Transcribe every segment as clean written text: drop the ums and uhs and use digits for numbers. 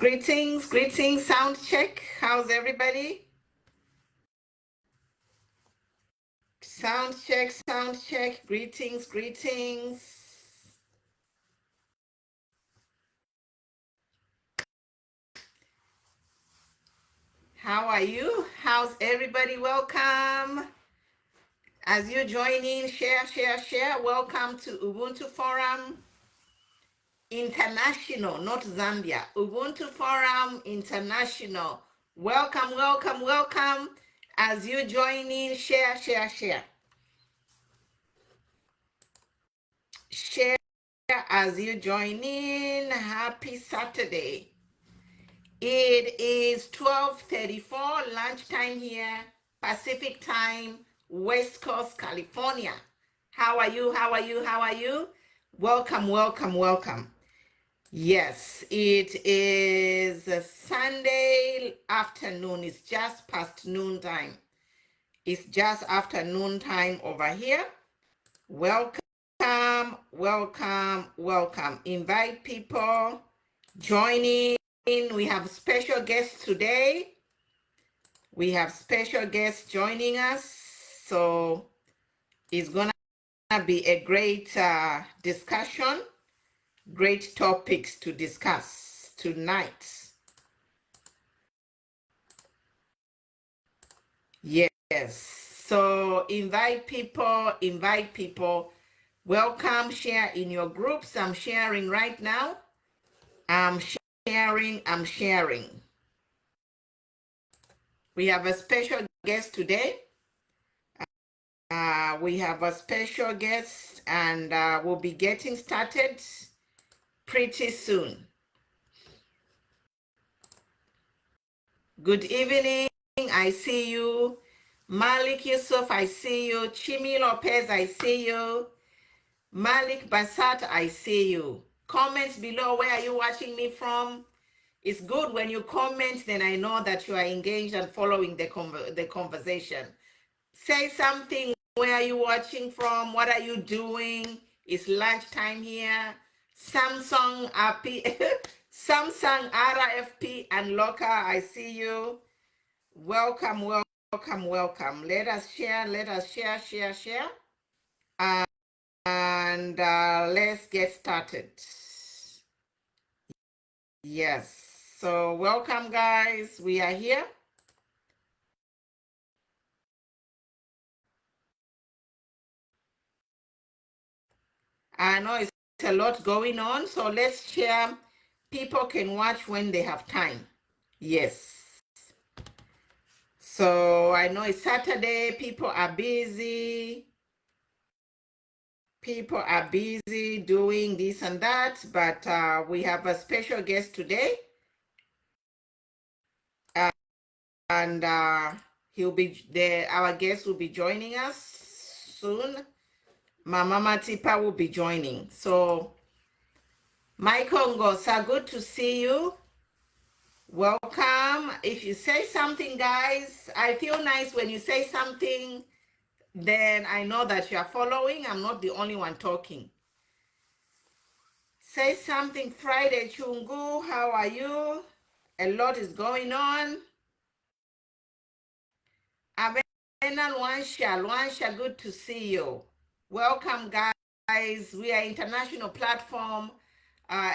Greetings, sound check. How's everybody? Sound check, greetings. How are you? How's everybody? Welcome. As you join in, share. Welcome to Ubuntu Forum International, not Zambia. Ubuntu Forum International. Welcome. As you join in, share. Share as you join in. Happy Saturday. It is 12:34 lunchtime here, Pacific time, West Coast, California. How are you? Welcome. Yes, it is a Sunday afternoon. It's just past noon time. It's just afternoon time over here. Welcome. Invite people, join in. We have special guests today. We have special guests joining us. So it's gonna be a great discussion, great topics to discuss tonight. Yes, so invite people. Welcome, share in your groups. I'm sharing right now. I'm sharing. We have a special guest today. We have a special guest and we'll be getting started pretty soon. Good evening, I see you. Malik Yusuf, I see you. Chimi Lopez, I see you. Malik Basat, I see you. Comments below, where are you watching me from? It's good when you comment, then I know that you are engaged and following the conversation. Say something, where are you watching from? What are you doing? It's lunchtime here. Samsung Samsung RFP and Loka, I see you. Welcome. Let us share. And let's get started. Yes. So welcome, guys. We are here. I know it's a lot going on, so let's share. People can watch when they have time. Yes. So I know it's Saturday, people are busy. People are busy doing this and that, but we have a special guest today. And he'll be there. Our guest will be joining us soon. Mama Matipa will be joining. So Michael Ngosa, good to see you. Welcome. If you say something, guys, I feel nice when you say something, then I know that you are following. I'm not the only one talking. Say something. Friday Chungu, how are you? A lot is going on. Abena Luansha, good to see you. Welcome, guys. We are international platform.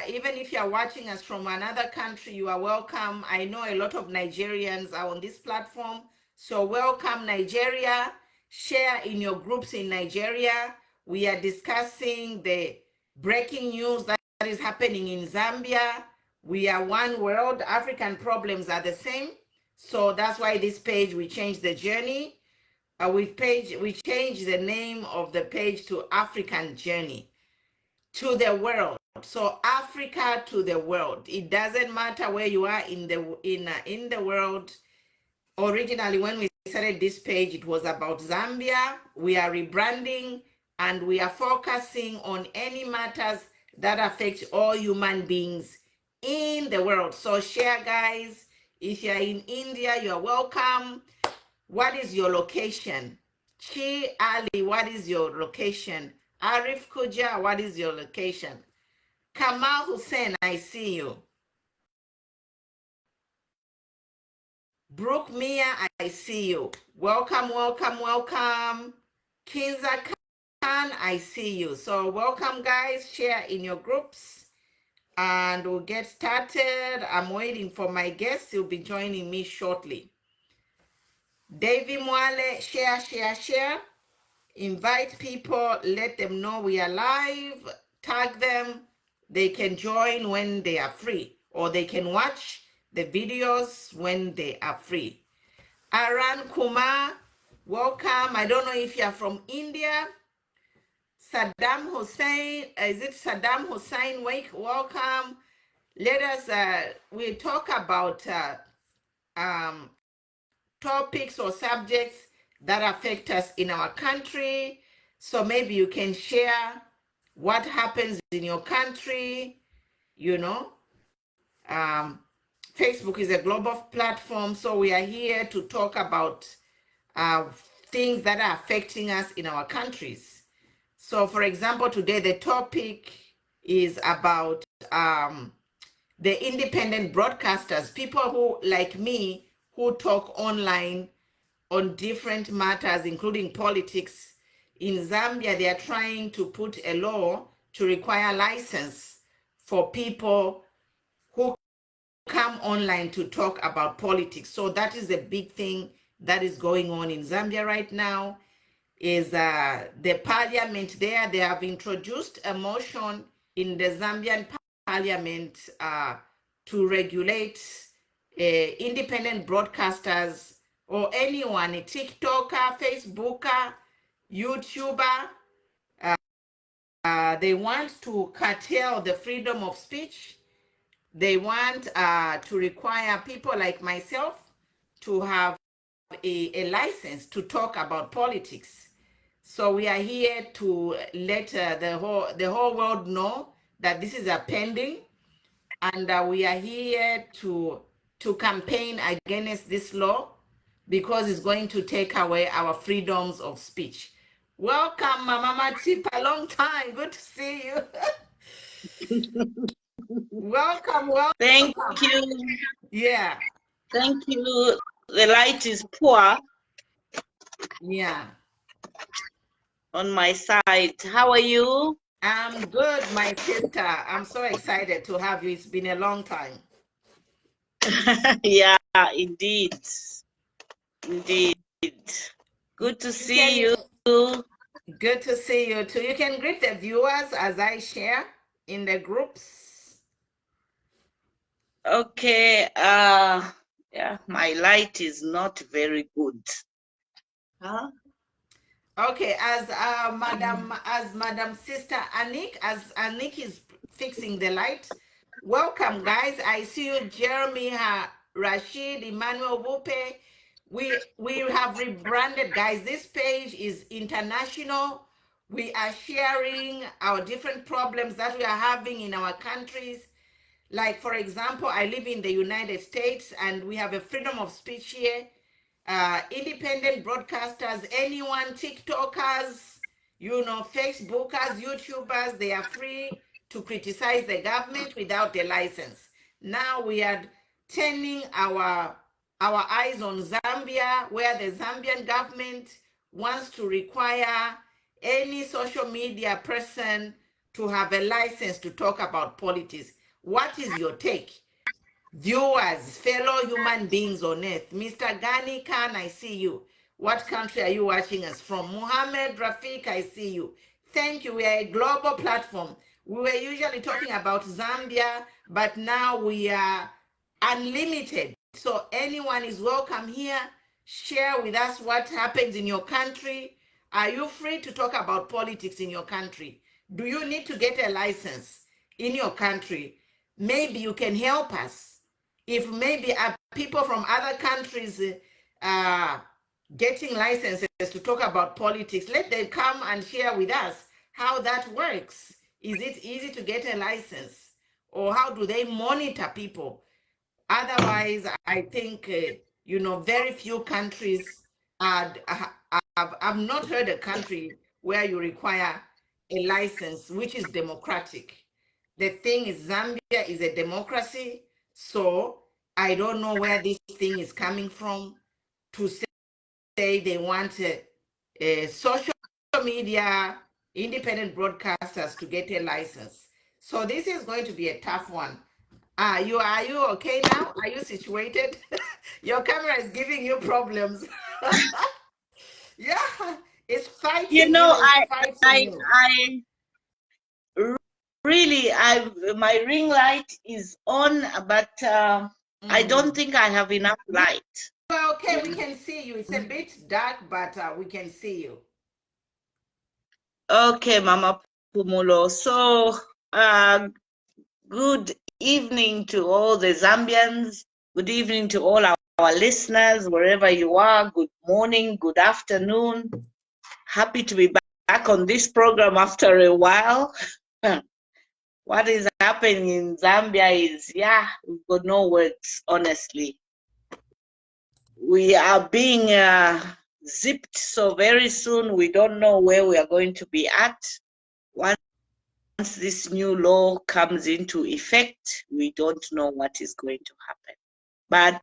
Even if you're watching us from another country, you are welcome. I know a lot of Nigerians are on this platform. So welcome, Nigeria. Share in your groups in Nigeria. We are discussing the breaking news that is happening in Zambia. We are one world. African problems are the same. So that's why this page, we changed the journey. We changed the name of the page to African Journey to the world. So Africa to the world. It doesn't matter where you are in the world. Originally, when we started this page, it was about Zambia. We are rebranding and we are focusing on any matters that affect all human beings in the world. So share, guys. If you're in India, you're welcome. What is your location? Chi Ali, what is your location? Arif Kuja, what is your location? Kamal Hussein, I see you. Brooke Mia, I see you. Welcome, welcome, welcome. Kinza Khan, I see you. So welcome, guys. Share in your groups and we'll get started. I'm waiting for my guests. He'll be joining me shortly. Davy Mwale, share, share, share. Invite people, let them know we are live, tag them. They can join when they are free, or they can watch the videos when they are free. Aran Kumar, welcome. I don't know if you're from India. Saddam Hussein, is it Saddam Hussein? Welcome. Let us, we talk about topics or subjects that affect us in our country. So maybe you can share what happens in your country, you know. Facebook is a global platform, so we are here to talk about things that are affecting us in our countries. So for example, today the topic is about the independent broadcasters, people who, like me, who talk online on different matters, including politics. In Zambia, they are trying to put a law to require license for people who come online to talk about politics. So that is a big thing that is going on in Zambia right now. Is the parliament there, they have introduced a motion in the Zambian parliament to regulate independent broadcasters or anyone, a TikToker, Facebooker, YouTuber. They want to curtail the freedom of speech. They want to require people like myself to have a license to talk about politics. So we are here to let the whole world know that this is a pending, and we are here to campaign against this law because it's going to take away our freedoms of speech. Welcome, Mama Tipa, long time. Good to see you. Welcome, welcome. Thank you. Yeah. Thank you. The light is poor. Yeah. On my side. How are you? I'm good, my sister. I'm so excited to have you. It's been a long time. Yeah, indeed. Indeed. Good to see you. Good to see you too. You can greet the viewers as I share in the groups. Okay. Yeah, my light is not very good. Huh? Okay, as Madam Sister Anik, as Anik is fixing the light. Welcome, guys. I see you, Jeremy, Rashid, Emmanuel Wupe. We have rebranded, guys. This page is international. We are sharing our different problems that we are having in our countries. Like, for example, I live in the United States and we have a freedom of speech here. Independent broadcasters, anyone, TikTokers, you know, Facebookers, YouTubers, they are free to criticize the government without a license. Now we are turning our eyes on Zambia, where the Zambian government wants to require any social media person to have a license to talk about politics. What is your take? Viewers, fellow human beings on earth. Mr. Gani Khan, I see you. What country are you watching us from? Muhammad Rafiq, I see you. Thank you. We are a global platform. We were usually talking about Zambia, but now we are unlimited. So anyone is welcome here. Share with us what happens in your country. Are you free to talk about politics in your country? Do you need to get a license in your country? Maybe you can help us. If maybe people from other countries getting licenses to talk about politics, let them come and share with us how that works. Is it easy to get a license? Or how do they monitor people? Otherwise, I think, you know, very few countries I've not heard a country where you require a license, which is democratic. The thing is, Zambia is a democracy, so I don't know where this thing is coming from to say they want social media independent broadcasters to get a license. So this is going to be a tough one. Are you okay now? Are you situated? Your camera is giving you problems. Yeah, it's You fighting know, you. It's fighting you. I really, my ring light is on, but I don't think I have enough light. Well, okay, we Yeah. can see you. It's a bit dark, but we can see you. Okay, Mama Pumulo. So, good evening to all the Zambians. Good evening to all our listeners, wherever you are. Good morning, good afternoon. Happy to be back on this program after a while. What is happening in Zambia is, we've got no words, honestly. We are being zipped so very soon. We don't know where we are going to be at. Once this new law comes into effect, we don't know what is going to happen. But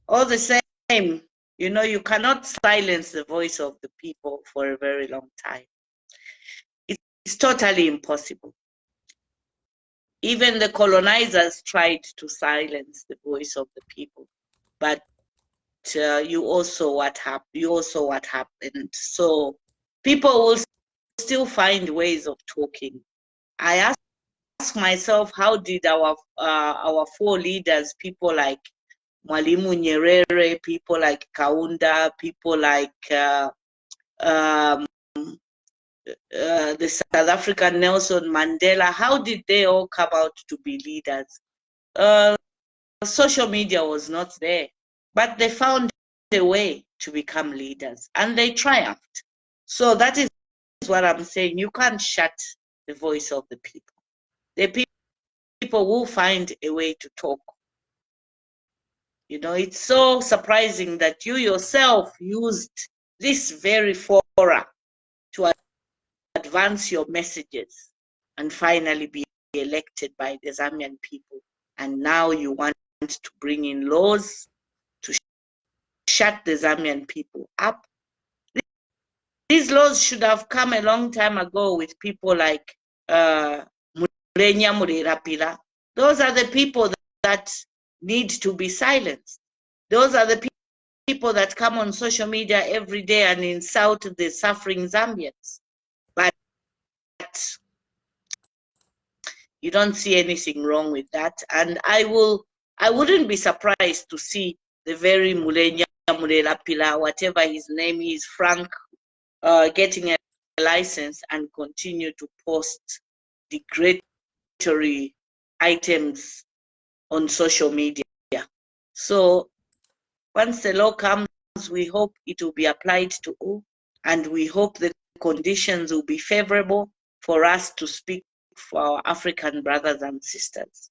all the same, you know, you cannot silence the voice of the people for a very long time. It's totally impossible. Even the colonizers tried to silence the voice of the people, but you also what happened. So people will still find ways of talking. I ask myself, how did our four leaders, people like Mwalimu Nyerere, people like Kaunda, people like the South African Nelson Mandela, how did they all come out to be leaders? Social media was not there, but they found a way to become leaders and they triumphed. So that is what I'm saying. You can't shut the voice of the people. The people will find a way to talk. You know, it's so surprising that you yourself used this very fora to advance your messages and finally be elected by the Zambian people. And now you want to bring in laws to shut the Zambian people up. These laws should have come a long time ago with people like Mulenya Murerapila. Those are the people that need to be silenced. Those are the people that come on social media every day and insult the suffering Zambians. But you don't see anything wrong with that. And I wouldn't be surprised to see the very Mulenya Murerapila, whatever his name is, Frank, getting a license and continue to post degradatory items on social media. So once the law comes, we hope it will be applied to all, and we hope the conditions will be favorable for us to speak for our African brothers and sisters.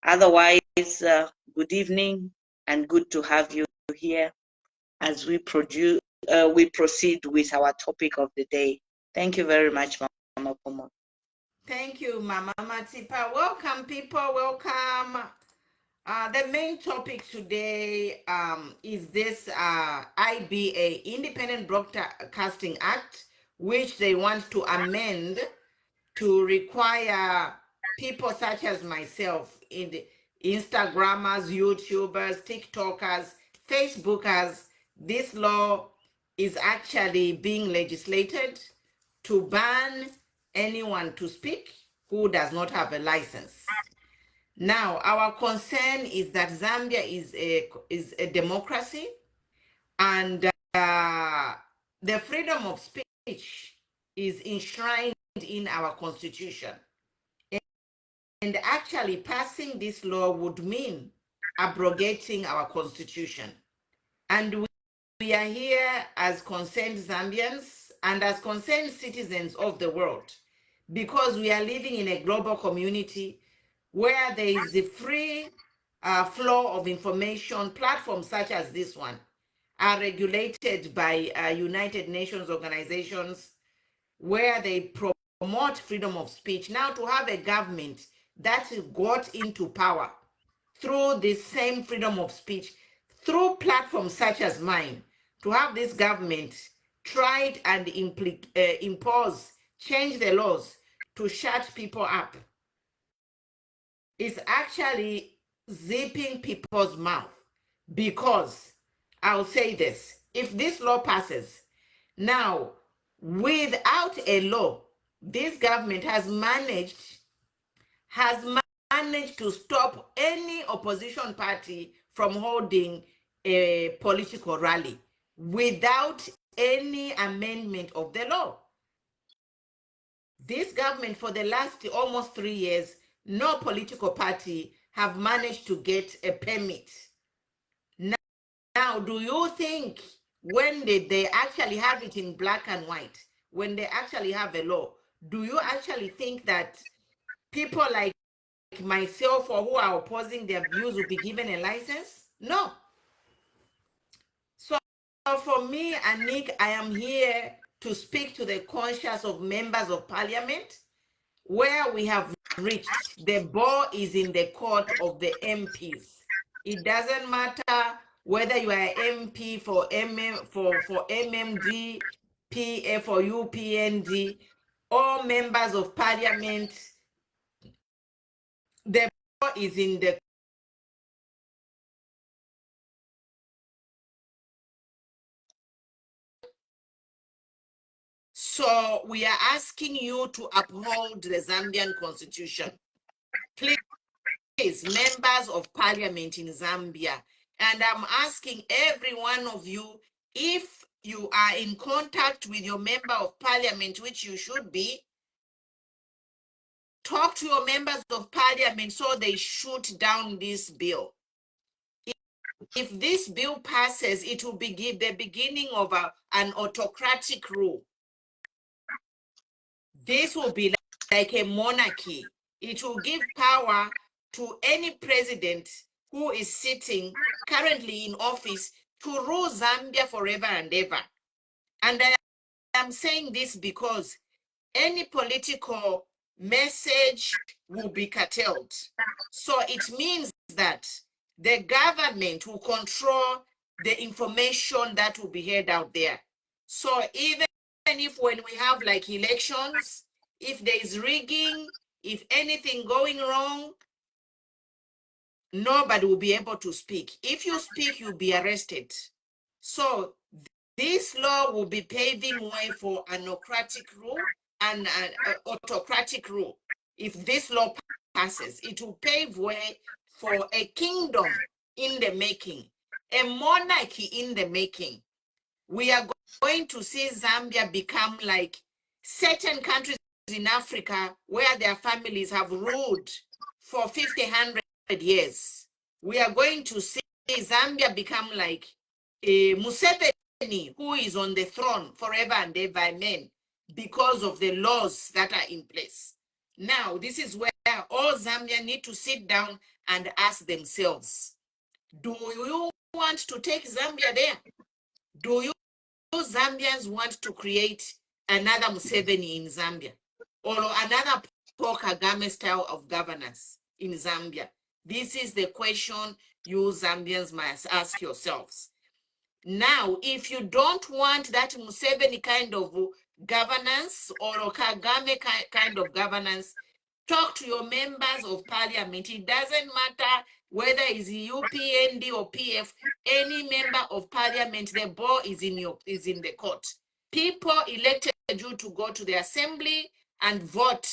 Otherwise, good evening and good to have you here as we proceed with our topic of the day. Thank you very much, Mama Pomo. Thank you, Mama Matipa. Welcome, people. Welcome. The main topic today is this IBA, Independent Broadcasting Act, which they want to amend to require people such as myself, in the Instagrammers, YouTubers, TikTokers, Facebookers. This law is actually being legislated to ban anyone to speak who does not have a license. Now, our concern is that Zambia is a democracy, and the freedom of speech is enshrined in our constitution. And actually passing this law would mean abrogating our constitution. And we are here as concerned Zambians and as concerned citizens of the world, because we are living in a global community where there is the free flow of information. Platforms such as this one are regulated by United Nations organizations where they promote freedom of speech. Now, to have a government that got into power through the same freedom of speech, through platforms such as mine, to have this government try and impose, change the laws to shut people up, is actually zipping people's mouth. Because I'll say this, if this law passes, now without a law, this government has managed to stop any opposition party from holding a political rally without any amendment of the law. This government, for the last almost 3 years, no political party have managed to get a permit. Now, do you think when they actually have it in black and white, when they actually have a law, do you actually think that people like myself or who are opposing their views will be given a license? No. So for me, Anik, I am here to speak to the conscience of members of parliament. Where we have reached, the ball is in the court of the MPs. It doesn't matter whether you are MP for MMD, PF or UPND, all members of parliament, the ball is in the So we are asking you to uphold the Zambian constitution. Please, members of parliament in Zambia, and I'm asking every one of you, if you are in contact with your member of parliament, which you should be, talk to your members of parliament so they shoot down this bill. If this bill passes, it will be the beginning of an autocratic rule. This will be like a monarchy. It will give power to any president who is sitting currently in office to rule Zambia forever and ever. And I am saying this because any political message will be curtailed. So it means that the government will control the information that will be heard out there. So even if when we have like elections, if there is rigging, if anything going wrong, nobody will be able to speak. If you speak, you'll be arrested. So this law will be paving way for an autocratic rule and an autocratic rule. If this law passes, it will pave way for a kingdom in the making, a monarchy in the making. We are going to see Zambia become like certain countries in Africa where their families have ruled for 50, 100 years. We are going to see Zambia become like Museveni, who is on the throne forever and ever, amen, because of the laws that are in place. Now, this is where all Zambians need to sit down and ask themselves, do you want to take Zambia there? Do you Zambians want to create another Museveni in Zambia or another Paul Kagame style of governance in Zambia? This is the question you Zambians must ask yourselves. Now, if you don't want that Museveni kind of governance or Kagame kind of governance, talk to your members of parliament. It doesn't matter whether it's UPND or PF, any member of parliament, the ball is in the court. People elected you to go to the assembly and vote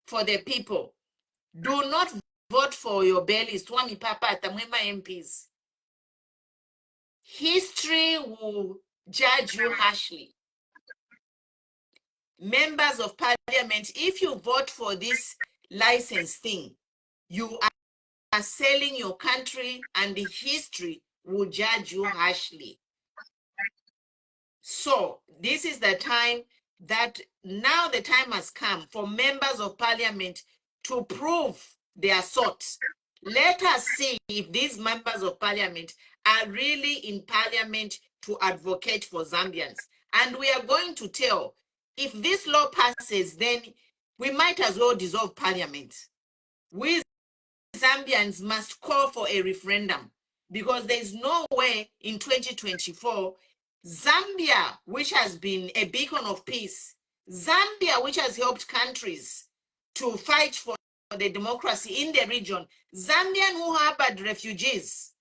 for the people. Do not vote for your bellies, Twami Papa, Tamwema MPs. History will judge you harshly. Members of parliament, if you vote for this license thing, you are selling your country and the history will judge you harshly. So this is the time that now the time has come for members of parliament to prove their sort. Let us see if these members of parliament are really in parliament to advocate for Zambians. And we are going to tell, if this law passes, then we might as well dissolve parliament. We Zambians must call for a referendum, because there's no way in 2024, Zambia, which has been a beacon of peace, Zambia, which has helped countries to fight for the democracy in the region, Zambian who harbored refugees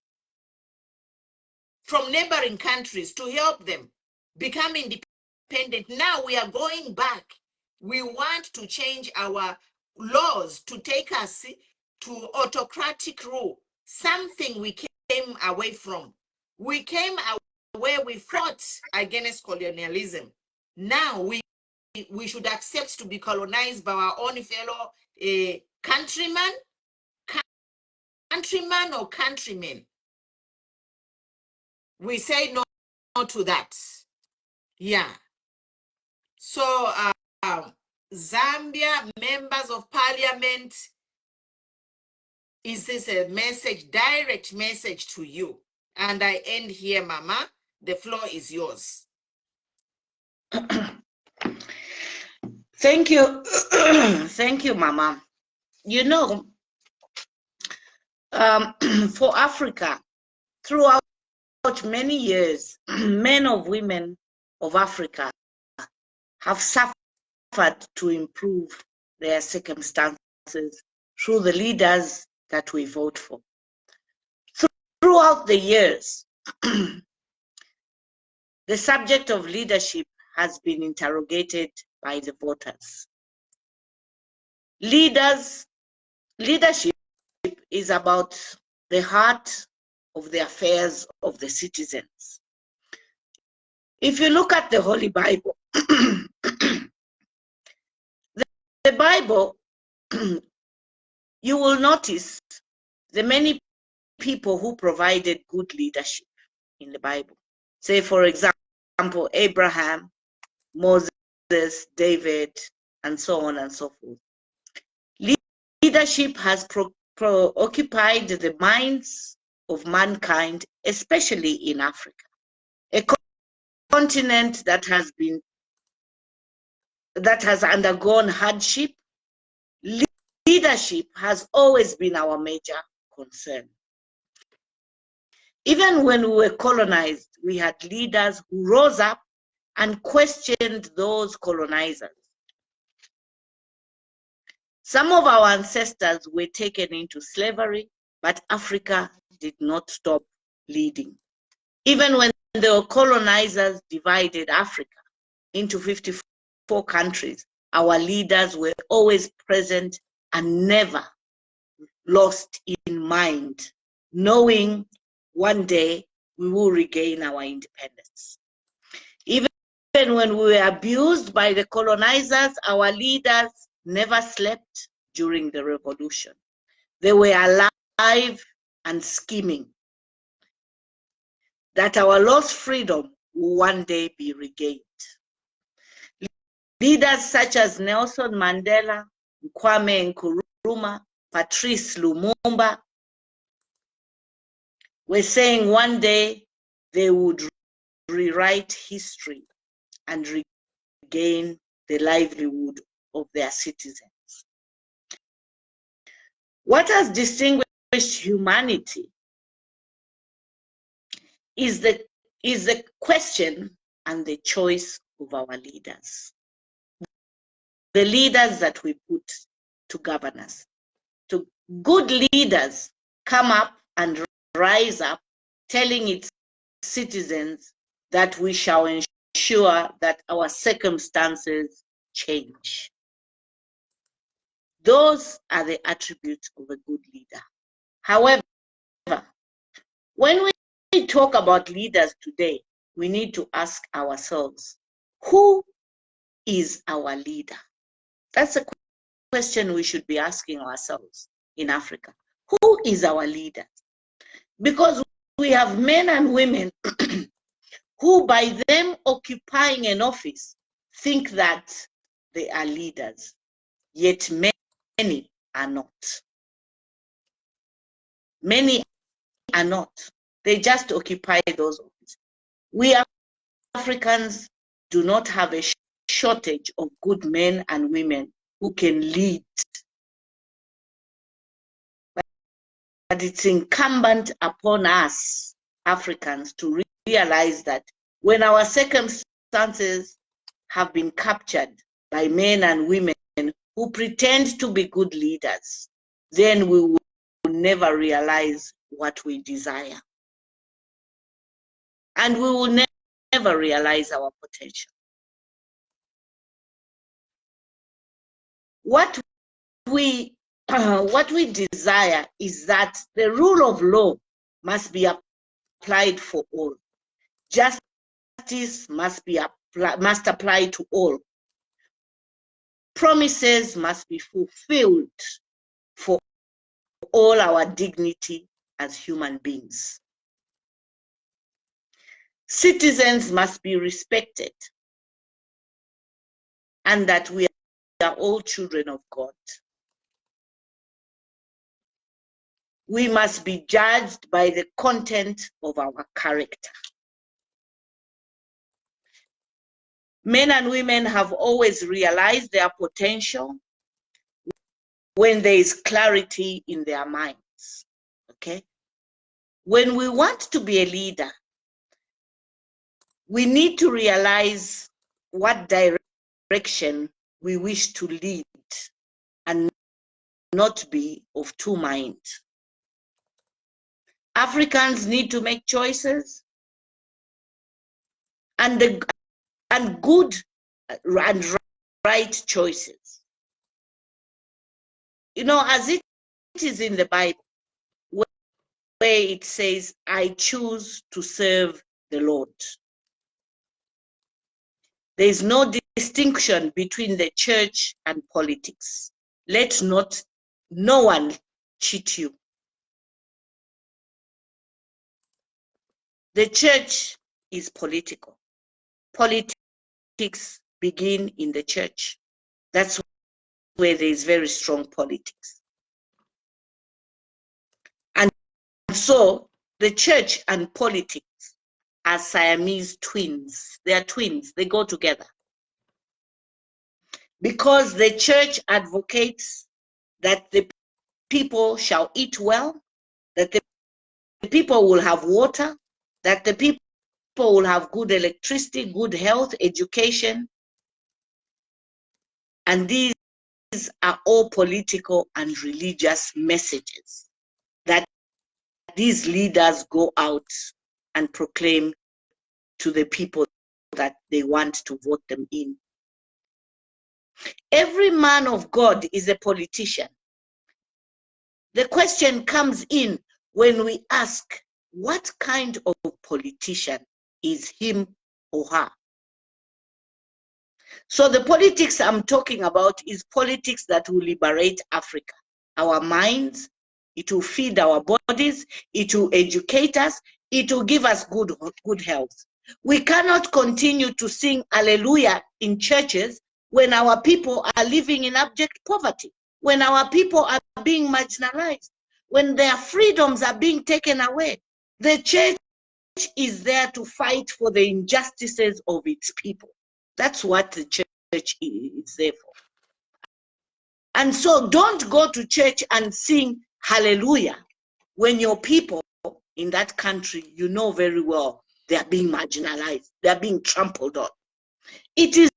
from neighboring countries to help them become independent. Now we are going back. We want to change our laws to take us to autocratic rule, something we came away from. We came away, we fought against colonialism. Now we should accept to be colonized by our own fellow countrymen or countrymen. We say no to that. Yeah. So Zambia members of parliament, is this a message, direct message to you? And I end here, Mama. The floor is yours. Thank you. Thank you, Mama. You know, for Africa, throughout many years, men or women of Africa have suffered to improve their circumstances through the leaders that we vote for. Throughout the years, the subject of leadership has been interrogated by the voters. Leadership is about the heart of the affairs of the citizens. If you look at the Holy Bible, the Bible, you will notice the many people who provided good leadership in the Bible. Say, for example, Abraham, Moses, David, and so on and so forth. Leadership has preoccupied the minds of mankind, especially in Africa, a continent that has undergone hardship. Leadership has always been our major concern. Even when we were colonized, we had leaders who rose up and questioned those colonizers. Some of our ancestors were taken into slavery, but Africa did not stop leading. Even when the colonizers divided Africa into 54 countries, our leaders were always present and never lost in mind, knowing one day we will regain our independence. Even when we were abused by the colonizers, our leaders never slept during the revolution. They were alive and scheming that our lost freedom will one day be regained. Leaders such as Nelson Mandela, Kwame Nkrumah, Patrice Lumumba were saying one day they would rewrite history and regain the livelihood of their citizens. What has distinguished humanity is the question and the choice of our leaders. The leaders that we put to govern us. So good leaders come up and rise up, telling its citizens that we shall ensure that our circumstances change. Those are the attributes of a good leader. However, when we talk about leaders today, we need to ask ourselves, who is our leader? That's a question we should be asking ourselves in Africa. Who is our leader? Because we have men and women who, by them occupying an office, think that they are leaders, yet many are not. Many are not. They just occupy those offices. We Africans do not have a shortage of good men and women who can lead. it's incumbent upon us Africans to realize that when our circumstances have been captured by men and women who pretend to be good leaders, then we will never realize what we desire. And we will never realize our potential. What we desire is that the rule of law must be applied for all. Justice must apply to all. Promises must be fulfilled for all our dignity as human beings. Citizens must be respected, and that we are all children of God. We must be judged by the content of our character. Men and women have always realized their potential when there is clarity in their minds, okay? When we want to be a leader, we need to realize what direction we wish to lead and not be of two minds. Africans need to make choices, and good and right choices. You know, as it is in the Bible, where it says, I choose to serve the Lord. There is no distinction between the church and politics. Let no one cheat you. The church is political. Politics begin in the church. That's where there is very strong politics. And so the church and politics are Siamese twins. They are twins, they go together. Because the church advocates that the people shall eat well, that the people will have water, that the people will have good electricity, good health, education. And these are all political and religious messages that these leaders go out and proclaim to the people that they want to vote them in. Every man of God is a politician. The question comes in when we ask, what kind of politician is him or her? So the politics I'm talking about is politics that will liberate Africa, our minds. It will feed our bodies, it will educate us, it will give us good health. We cannot continue to sing Hallelujah in churches when our people are living in abject poverty, when our people are being marginalized, when their freedoms are being taken away. The church is there to fight for the injustices of its people. That's what the church is there for. And so don't go to church and sing Hallelujah when your people in that country, you know very well, they are being marginalized, they are being trampled on. It is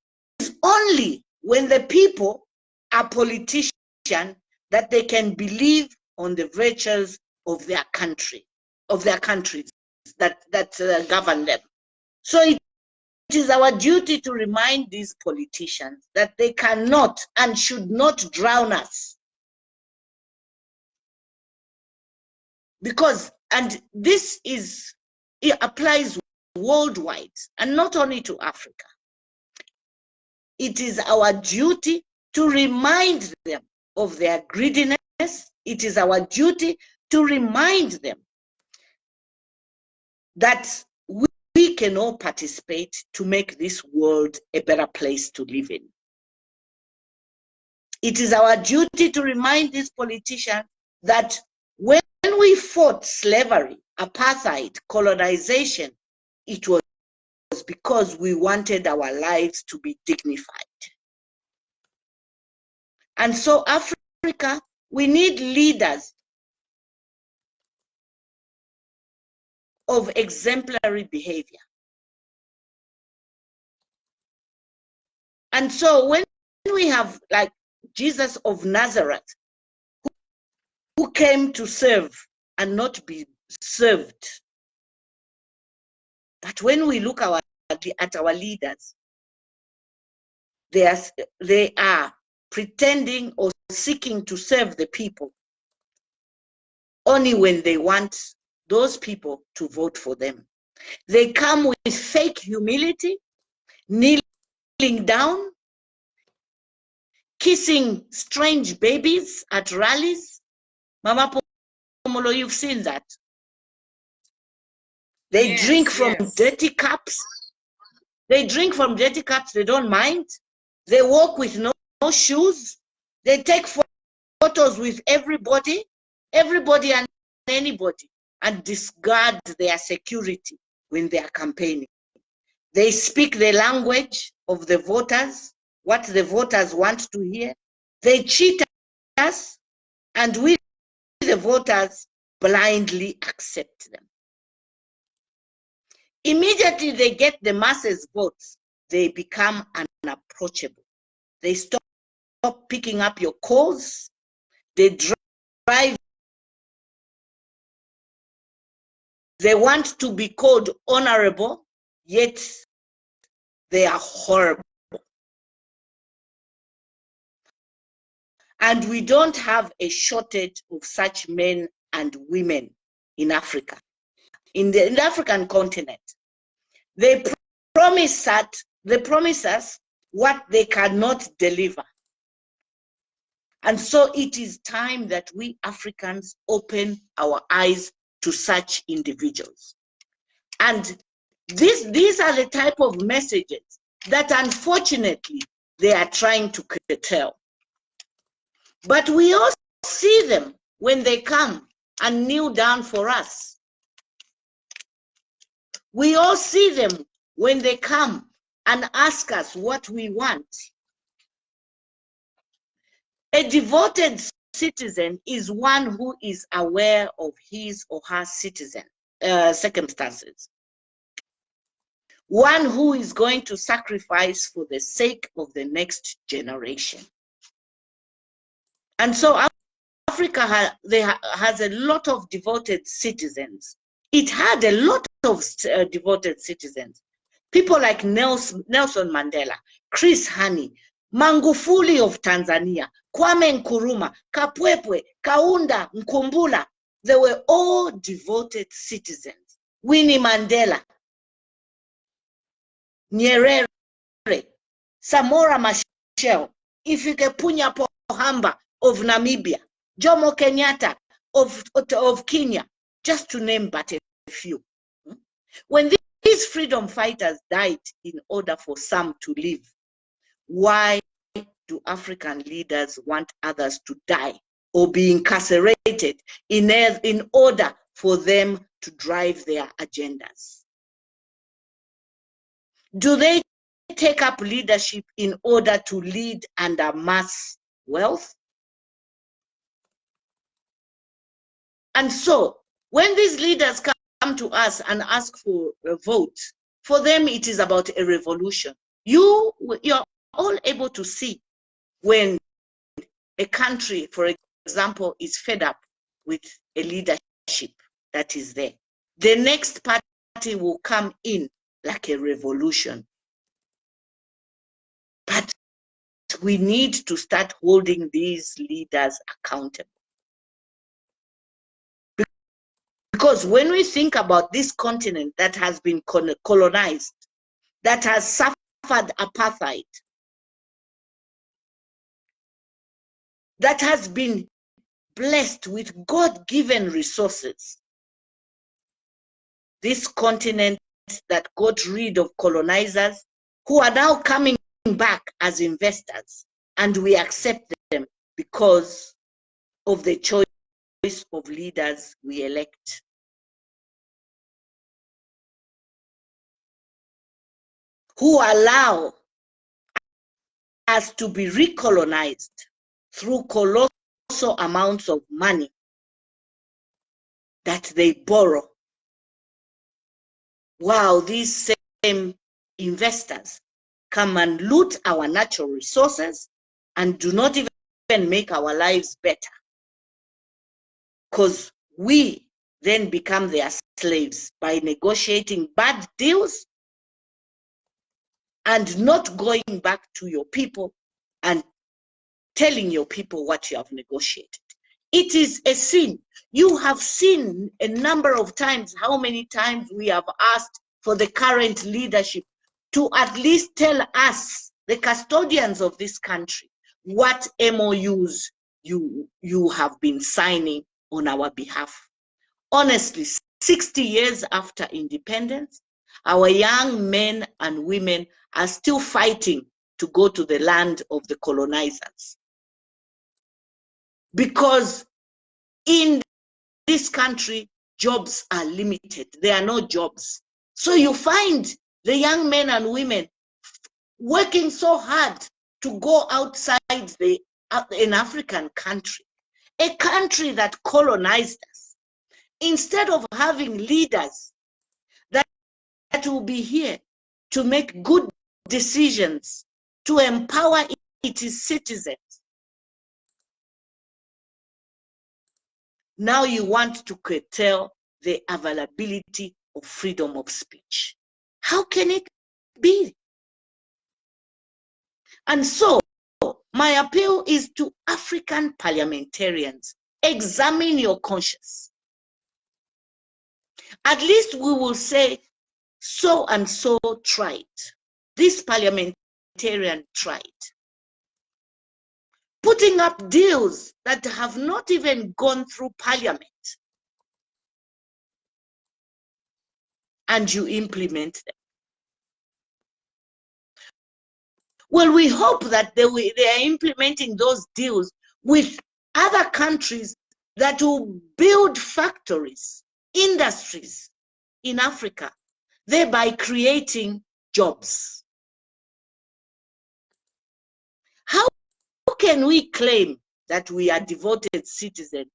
only when the people are politicians that they can believe on the virtues of their country, of their countries that govern them. So it is our duty to remind these politicians that they cannot and should not drown us. Because, and this is, it applies worldwide and not only to Africa. It is our duty to remind them of their greediness. It is our duty to remind them that we can all participate to make this world a better place to live in. It is our duty to remind these politicians that when we fought slavery, apartheid, colonization, it was because we wanted our lives to be dignified. And so Africa, we need leaders of exemplary behavior. And so when we have like Jesus of Nazareth, who came to serve and not be served. But when we look at our leaders, they are pretending or seeking to serve the people only when they want those people to vote for them. They come with fake humility, kneeling down, kissing strange babies at rallies. Mama Pomolo, you've seen that. They drink from dirty cups. They drink from dirty cups, they don't mind. They walk with no shoes. They take photos with everybody and anybody, and discard their security when they are campaigning. They speak the language of the voters, what the voters want to hear. They cheat us, and we, the voters, blindly accept them. Immediately they get the masses' votes, they become unapproachable. They stop picking up your calls. They drive. They want to be called honorable, yet they are horrible. And we don't have a shortage of such men and women in Africa, in the African continent. They promise us what they cannot deliver. And so it is time that we Africans open our eyes to such individuals. And these are the type of messages that unfortunately they are trying to curtail. But we all see them when they come and kneel down for us. We all see them when they come and ask us what we want. A devoted citizen is one who is aware of his or her circumstances. One who is going to sacrifice for the sake of the next generation. And so Africa has a lot of devoted citizens. It had a lot of devoted citizens. People like Nelson Mandela, Chris Hani, Magufuli of Tanzania, Kwame Nkrumah, Kapwepwe, Kaunda, Nkumbula. They were all devoted citizens. Winnie Mandela, Nyerere, Samora Machel, Hifikepunye Pohamba of Namibia, Jomo Kenyatta of Kenya, just to name but a few. When these freedom fighters died in order for some to live, why do African leaders want others to die or be incarcerated in order for them to drive their agendas? Do they take up leadership in order to lead and amass wealth? And so, when these leaders come to us and ask for a vote, for them it is about a revolution. You're all able to see when a country, for example, is fed up with a leadership that is there. The next party will come in like a revolution. But we need to start holding these leaders accountable. Because when we think about this continent that has been colonized, that has suffered apartheid, that has been blessed with God-given resources, this continent that got rid of colonizers who are now coming back as investors, and we accept them because of the choice of leaders we elect. Who allow us to be recolonized through colossal amounts of money that they borrow while these same investors come and loot our natural resources and do not even make our lives better, because we then become their slaves by negotiating bad deals and not going back to your people and telling your people what you have negotiated. It is a sin. You have seen a number of times how many times we have asked for the current leadership to at least tell us, the custodians of this country, what MOUs you have been signing on our behalf. Honestly, 60 years after independence, our young men and women are still fighting to go to the land of the colonizers. Because in this country, jobs are limited. There are no jobs. So you find the young men and women working so hard to go outside an African country, a country that colonized us, instead of having leaders that will be here to make good decisions, to empower its citizens. Now you want to curtail the availability of freedom of speech. How can it be? And so my appeal is to African parliamentarians: examine your conscience. At least we will say, so and so tried. This parliamentarian tried. Putting up deals that have not even gone through parliament, and you implement them. Well, we hope that they are implementing those deals with other countries that will build factories, industries in Africa, thereby creating jobs. How can we claim that we are devoted citizens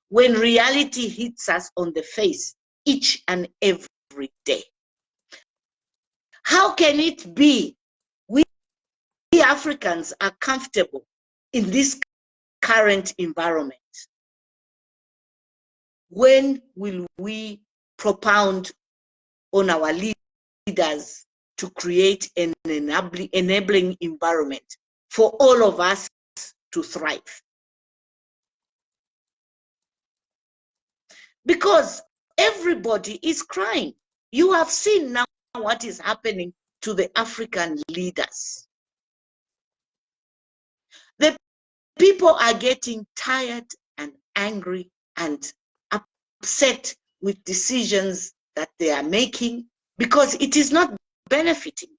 when reality hits us on the face each and every day? How can it be we Africans are comfortable in this current environment? When will we propound on our leaders to create an enabling environment for all of us to thrive? Because everybody is crying. You have seen now what is happening to the African leaders. The people are getting tired and angry and upset with decisions that they are making because it is not benefiting them.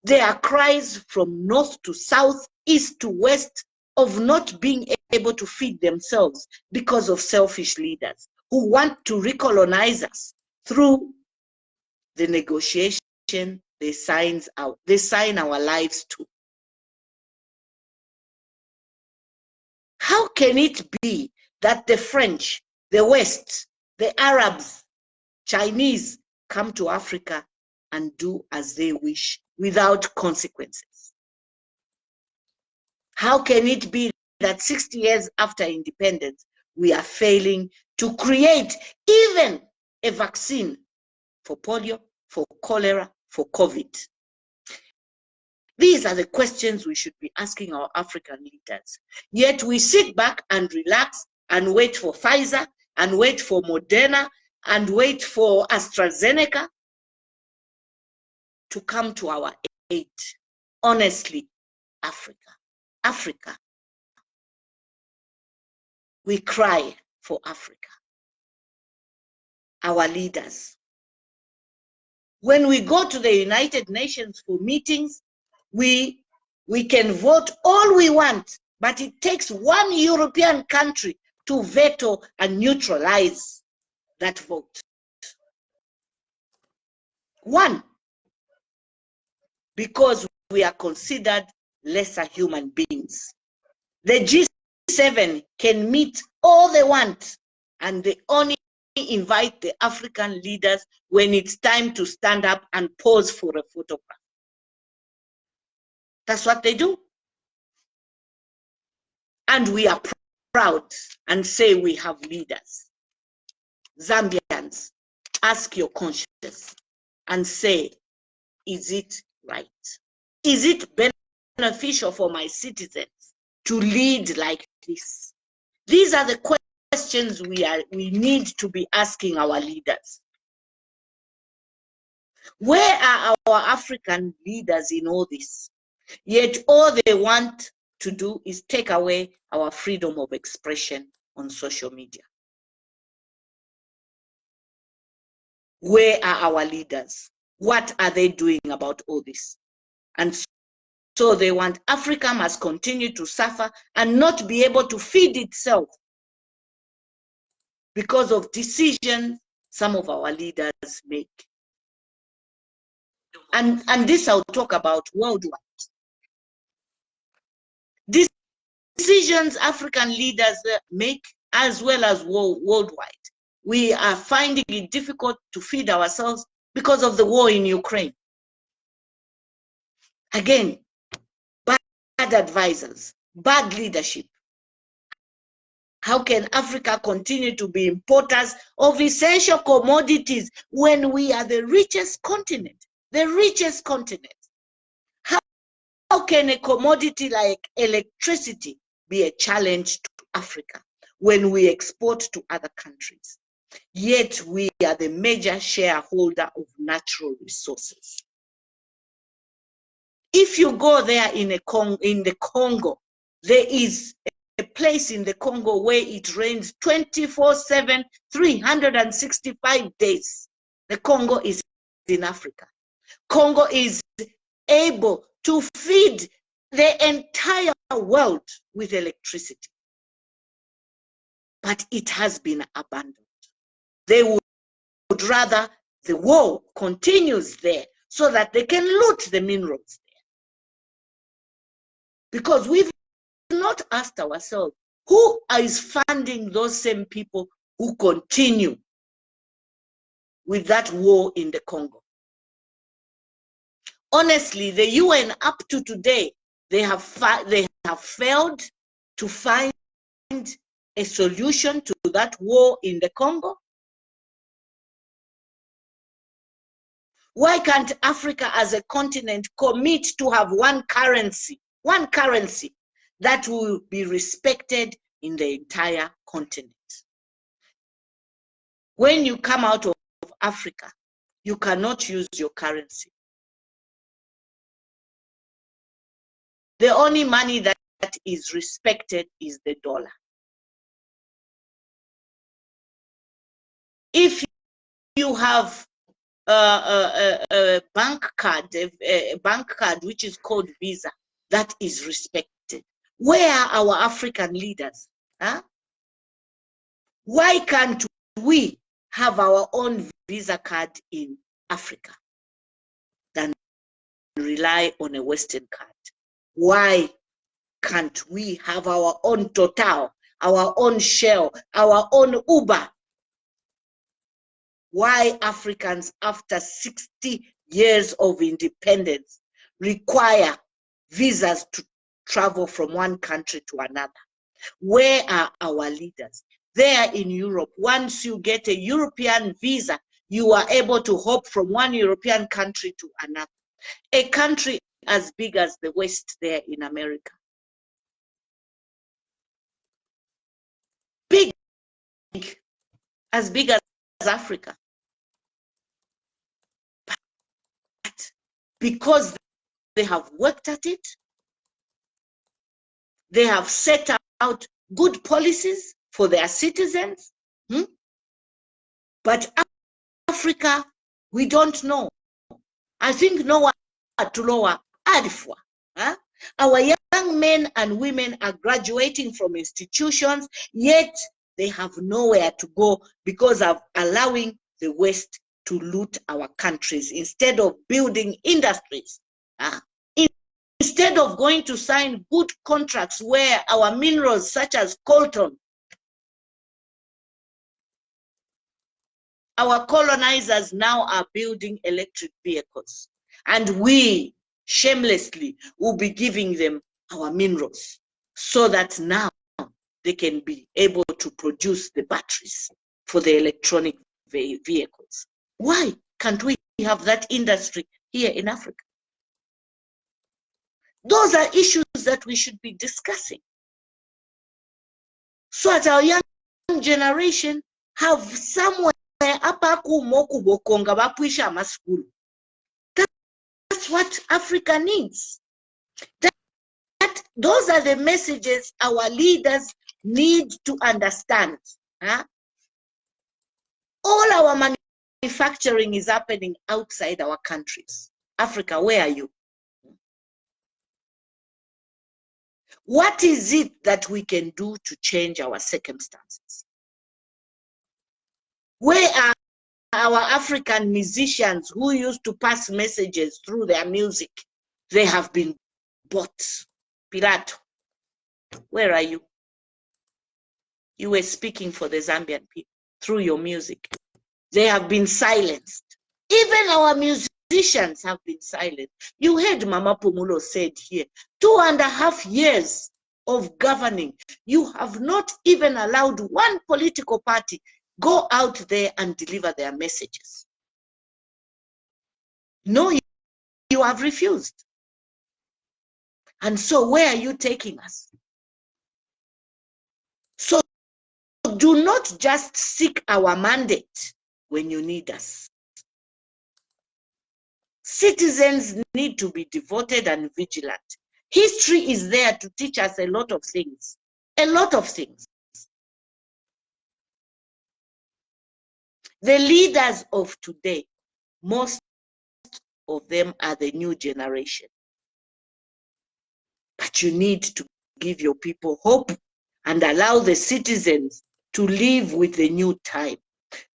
There are cries from north to south, east to west of not being able to feed themselves because of selfish leaders who want to recolonize us through the negotiation they sign our lives to. How can it be that the French, the West, the Arabs, Chinese come to Africa and do as they wish without consequences? How can it be that 60 years after independence, we are failing to create even a vaccine for polio, for cholera, for COVID? These are the questions we should be asking our African leaders. Yet we sit back and relax and wait for Pfizer and wait for Moderna and wait for AstraZeneca to come to our aid. Honestly, Africa, we cry for Africa, our leaders. When we go to the United Nations for meetings, we can vote all we want, but it takes one European country to veto and neutralize that vote. One, because we are considered lesser human beings. The G7 can meet all they want, and the only invite the African leaders when it's time to stand up and pose for a photograph. That's what they do. And we are proud and say we have leaders. Zambians, ask your conscience and say, is it right? Is it beneficial for my citizens to lead like this? These are the questions we need to be asking our leaders. Where are our African leaders in all this? Yet all they want to do is take away our freedom of expression on social media. Where are our leaders? What are they doing about all this? And so they want Africa must continue to suffer and not be able to feed itself because of decisions some of our leaders make. And this I'll talk about worldwide. Decisions African leaders make as well as worldwide. We are finding it difficult to feed ourselves because of the war in Ukraine. Again, bad advisors, bad leadership. How can Africa continue to be importers of essential commodities when we are the richest continent? The richest continent. How can a commodity like electricity be a challenge to Africa when we export to other countries? Yet we are the major shareholder of natural resources. If you go there in the Congo, there is a place in the Congo where it rains 24/7, 365 days. The Congo is in Africa. Congo is able to feed the entire world with electricity. But it has been abandoned. They would rather the war continues there so that they can loot the minerals there. Because we've not asked ourselves, who is funding those same people who continue with that war in the Congo? Honestly, the UN up to today, they have failed to find a solution to that war in the Congo. Why can't Africa as a continent commit to have one currency that will be respected in the entire continent? When you come out of Africa, you cannot use your currency. The only money that is respected is the dollar. If you have a bank card which is called Visa, that is respected. Where are our African leaders? Huh? Why can't we have our own Visa card in Africa than rely on a Western card? Why can't we have our own Total, our own Shell, our own Uber? Why Africans, after 60 years of independence, require visas to travel from one country to another? Where are our leaders? There in Europe, once you get a European visa, you are able to hop from one European country to another. A country as big as the West there in America. Big, as big as Africa. But because they have worked at it, they have set out good policies for their citizens. But Africa, we don't know. I think nowhere to lower Adifwa. Our young men and women are graduating from institutions, yet they have nowhere to go because of allowing the West to loot our countries instead of building industries. Instead of going to sign good contracts where our minerals such as coltan our colonizers now are building electric vehicles, and we shamelessly will be giving them our minerals so that now they can be able to produce the batteries for the electronic vehicles. Why can't we have that industry here in Africa? Those are issues that we should be discussing, so that our young generation have somewhere apa kumokubokonga bapwisha amaskulu. That's what Africa needs. Those are the messages our leaders need to understand. Huh? All our manufacturing is happening outside our countries. Africa, where are you? What is it that we can do to change our circumstances? Where are our African musicians who used to pass messages through their music? They have been bought. Pilato, where are you? You were speaking for the Zambian people through your music. They have been silenced. Even our musicians have been silent. You heard Mama Pumulo said here, 2.5 years of governing. You have not even allowed one political party go out there and deliver their messages. No, you have refused. And so where are you taking us? So do not just seek our mandate when you need us. Citizens need to be devoted and vigilant. History is there to teach us a lot of things. A lot of things. The leaders of today, most of them are the new generation. But you need to give your people hope and allow the citizens to live with the new time.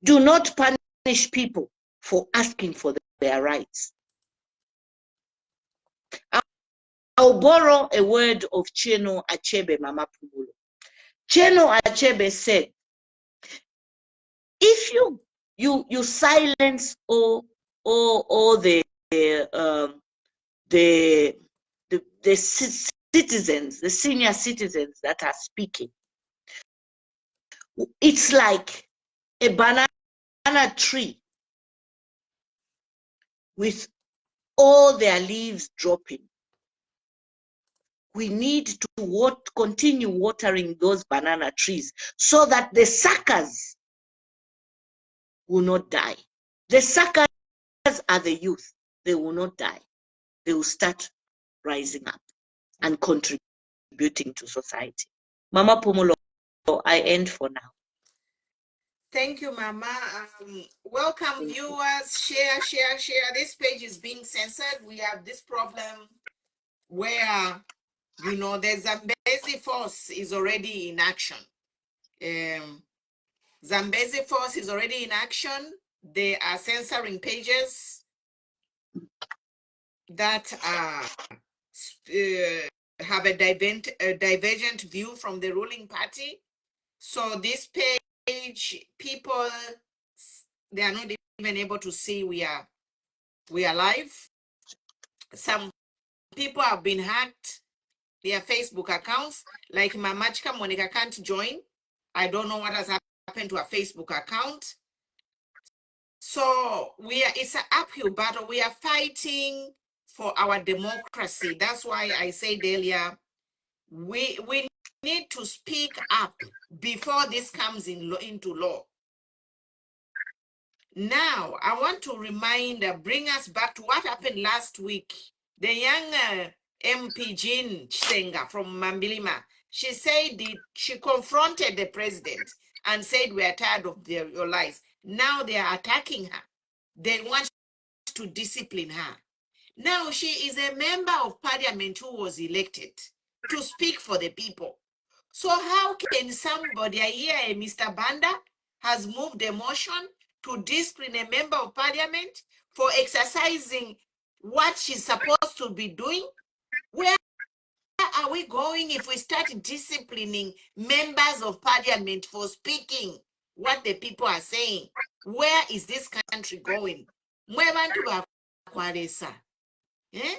Do not punish people for asking for their rights. I'll borrow a word of Chinua Achebe, Mama Pumulo. Chinua Achebe said, if you silence all the citizens, the senior citizens that are speaking, it's like a banana tree with all their leaves dropping. We need to continue watering those banana trees so that the suckers will not die. The suckers are the youth. They will not die. They will start rising up and contributing to society. Mama Pumulo, I end for now. Thank you, Mama. Welcome, viewers. Share. This page is being censored. We have this problem where, you know, the Zambezi force is already in action. Zambezi force is already in action. They are censoring pages that have a divergent view from the ruling party. So this page, people, they are not even able to see we are live. Some people have been hacked their Facebook accounts, like Mamachka Monica can't join. I don't know what has happened to her Facebook account. So it's an uphill battle. We are fighting for our democracy. That's why I said earlier, we need to speak up before this comes into law. Now, I want to bring us back to what happened last week. The young MP Jean Chisenga from Mambilima, she said she confronted the president and said, we are tired of your lies. Now they are attacking her. They want to discipline her. Now she is a member of parliament who was elected to speak for the people. So how can somebody, I hear Mr. Banda has moved a motion to discipline a member of parliament for exercising what she's supposed to be doing? Where are we going if we start disciplining members of parliament for speaking what the people are saying? Where is this country going? Eh?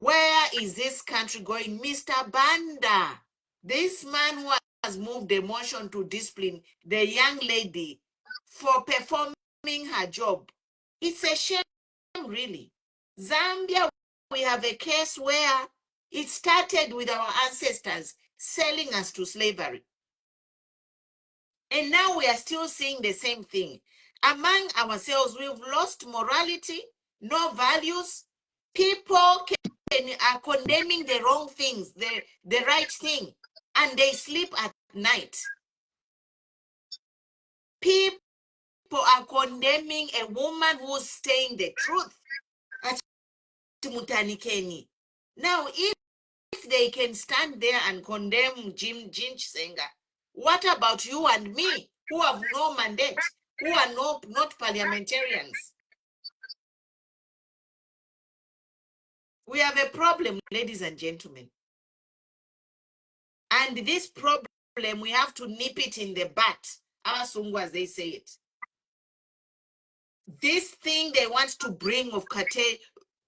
Where is this country going? Mr. Banda, this man who has moved a motion to discipline the young lady for performing her job. It's a shame, really. Zambia, we have a case where it started with our ancestors selling us to slavery. And now we are still seeing the same thing. Among ourselves, we've lost morality, no values. People are condemning the wrong things, the right thing, and they sleep at night. People are condemning a woman who's saying the truth. Now, if they can stand there and condemn Jean Chisenga, what about you and me, who have no mandate, who are not parliamentarians? We have a problem, ladies and gentlemen. And this problem, we have to nip it in the butt, Abasungu, as they say it. This thing they want to bring of Kate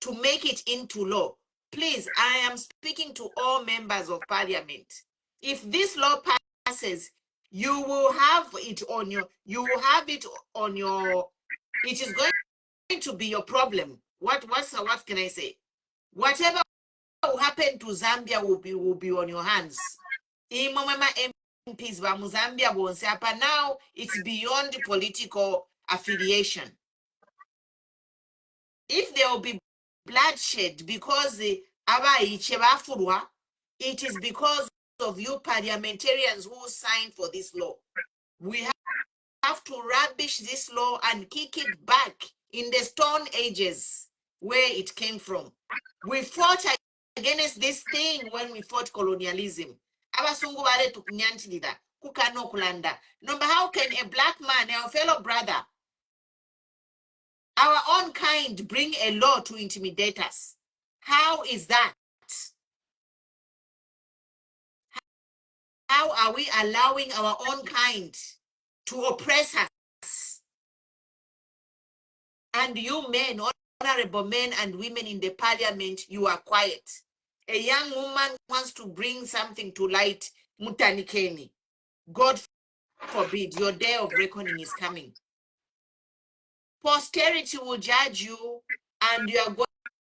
to make it into law. Please, I am speaking to all members of parliament. If this law passes, you will have it on your, it is going to be your problem. What can I say? Whatever will happen to Zambia will be on your hands. MPs ba Zambia won't happen now. It's beyond political affiliation. If there will be bloodshed because it is because of you parliamentarians who signed for this law. We have to rubbish this law and kick it back in the Stone Ages where it came from. We fought against this thing when we fought colonialism. Abasungu bale tukunyantilira kukano kulanda. Number, how can a black man, our fellow brother, our own kind, bring a law to intimidate us? How is that? How are we allowing our own kind to oppress us? And you men, honorable men and women in the parliament, you are quiet. A young woman wants to bring something to light, Mutanikeni. God forbid, your day of reckoning is coming. Posterity will judge you, and you are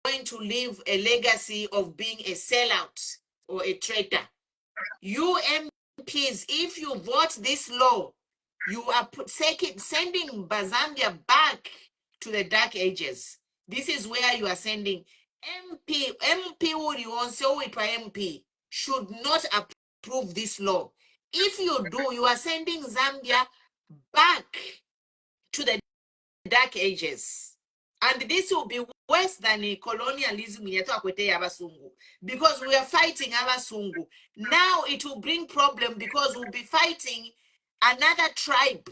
going to leave a legacy of being a sellout or a traitor. You MPs, if you vote this law, you are sending Zambia back to the dark ages. This is where you are sending MP MP should not approve this law. If you do, you are sending Zambia back to the dark ages. And this will be worse than a colonialism because we are fighting Abasungu. Now it will bring problem because we'll be fighting another tribe,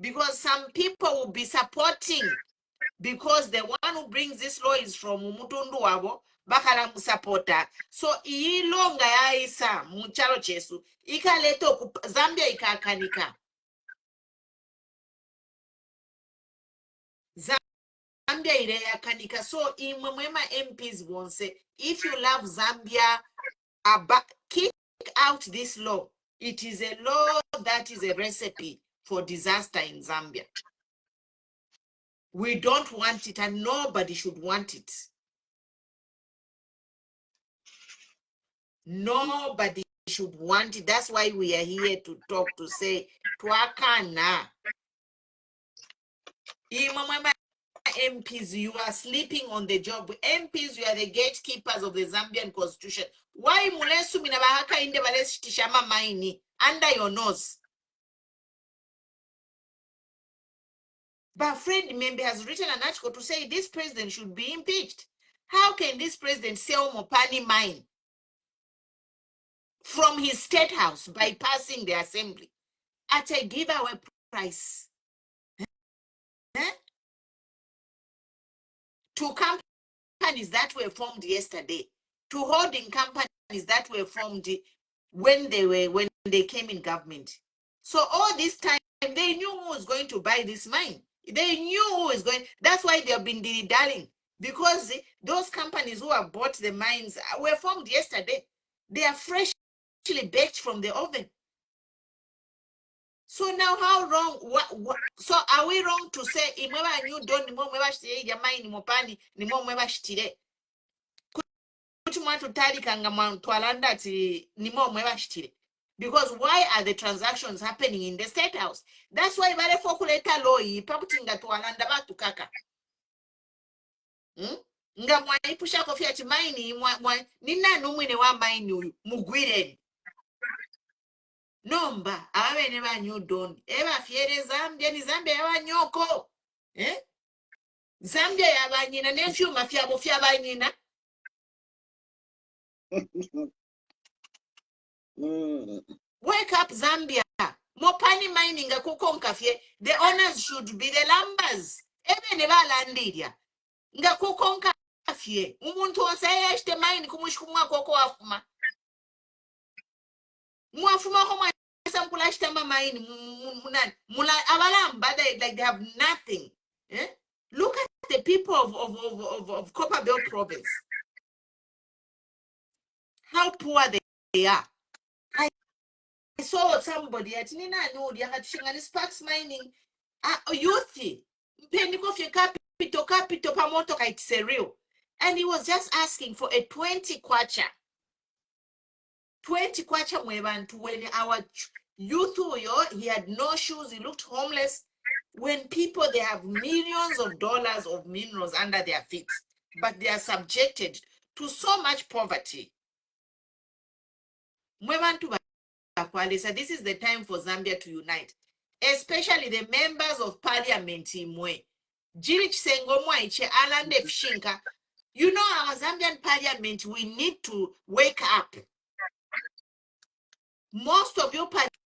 because some people will be supporting, because the one who brings this law is from Umutundu wabo bakala musapota. So ilonga ya isa muchalo chesu ikaleto Zambia ikakanika. Zambia ireyakanika. So imwema MPs won't say, if you love Zambia, kick out this law. It is a law that is a recipe for disaster in Zambia. We don't want it, and nobody should want it. Nobody should want it. That's why we are here to talk, to say, Twakana. MPs, you are sleeping on the job. MPs, you are the gatekeepers of the Zambian constitution. Why mulesu minabahaka inde baleshitishama maini under your nose? But Fred Membe has written an article to say this president should be impeached. How can this president sell Mopani mine from his state house bypassing the assembly at a giveaway price? To companies that were formed yesterday, to holding companies that were formed when they came in government. So all this time, they knew who was going to buy this mine. They knew who was going. That's why they have been dilly-dallying, because those companies who have bought the mines were formed yesterday. They are freshly baked from the oven. So now how wrong? So are we wrong to say imweba new don't imweba shitire ya mine mopani nimweba shitire? Kutumwa tutalika nga twalanda ati nimweba shitire. Because why are the transactions happening in the State House? That's why bare fokuleta law ipakutinga twalanda batu kaka. Nga mwaipusha kofia ati mine nina numwine wa mine uyu mugwireni. Nomba abene banyu don eba fiere Zambia ni Zambia yabanyoko Zambia yabanyina nevyuma fyabo fyabanyina. Wake up Zambia. Mopani mining kuko nkafye. The owners should be the lambers. Ebene balandiria nga kuko nkafye umuntu wose yashite mine kumushkumwa koko wafuma mwafuma homa sampula shitama mine mula abalamba they have nothing. Look at the people of Copperbelt province, how poor they are. I saw somebody at Nina Nodi had Sparks mining youth Penikofi capital pamoto kaitserio, and he was just asking for a 20 kwacha. 20 kwacha mwebantu when our youth he had no shoes, he looked homeless. When people, they have millions of dollars of minerals under their feet, but they are subjected to so much poverty. Mwebantu bakwalisa, this is the time for Zambia to unite, especially the members of parliament imwe. Jiri Chisengomwa iche alande fshinka. You know, our Zambian parliament, we need to wake up. Most of you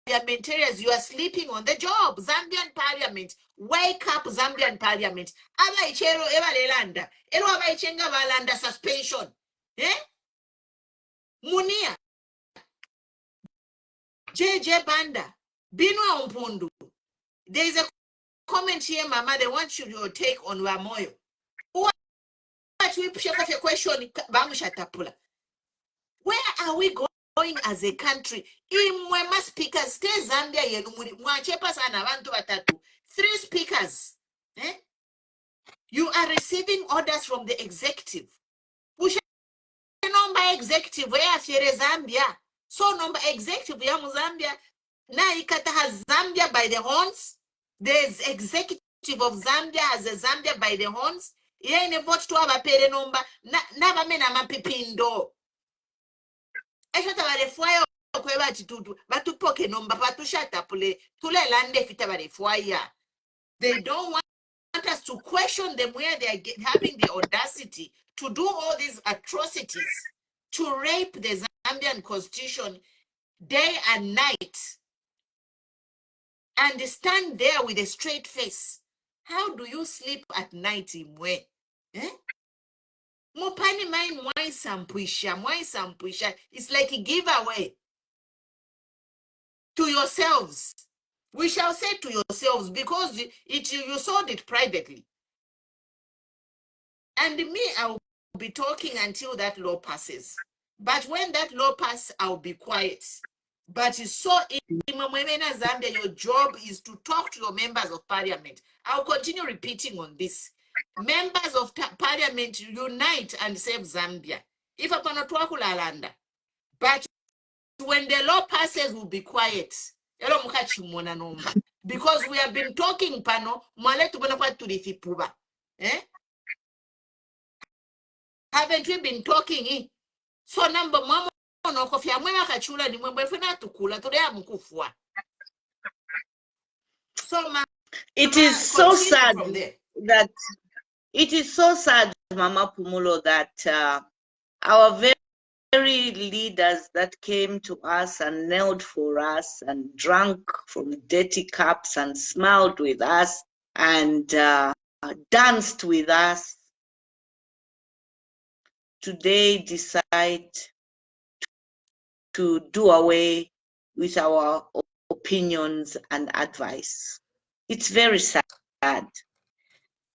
parliamentarians, you are sleeping on the job. Zambian parliament, wake up, Zambian parliament. Aba ichero eba lelanda. Elo aba ichenga valanda suspension. Munia. JJ Banda. Binwa Umpundu. There is a comment here, Mama, they want you to take on Wamoyo. What we push off a question, where are we going as a country? Imwema speakers, stay Zambia yelumuri, mwachepa sana bantu batatu. 3 speakers. You are receiving orders from the executive. Pusha number executive, where are Zambia? So number executive ya Zambia, na ikata has Zambia by the horns. There's executive of Zambia has a Zambia by the horns. Ye ne vote to aba pere number na ba mena mapipindo. Eshata ba refuaya okweba chitutu batu poke number batu shata pule tule lande fita ba refuaya. They don't want us to question them where they are having the audacity to do all these atrocities, to rape the Zambian constitution day and night, and stand there with a straight face. How do you sleep at night, Imwe? Mopani mind why sampuisha. It's like a giveaway to yourselves. We shall say to yourselves, because you sold it privately. And me, I'll be talking until that law passes. But when that law passes, I'll be quiet. But it's so in Zambia, your job is to talk to your members of parliament. I'll continue repeating on this. Members of parliament, unite and save Zambia. If I cannot talk Lalanda. But when the law passes, we'll be quiet. Because we have been talking, Pano, haven't we been talking? So number mama no kofia mwana kachula ni mwembe fena tukula tole ya mkufua. So it is so sad that Mama Pumulo, that our very leaders that came to us and knelt for us and drank from dirty cups and smiled with us and danced with us, today decide to do away with our opinions and advice. It's very sad.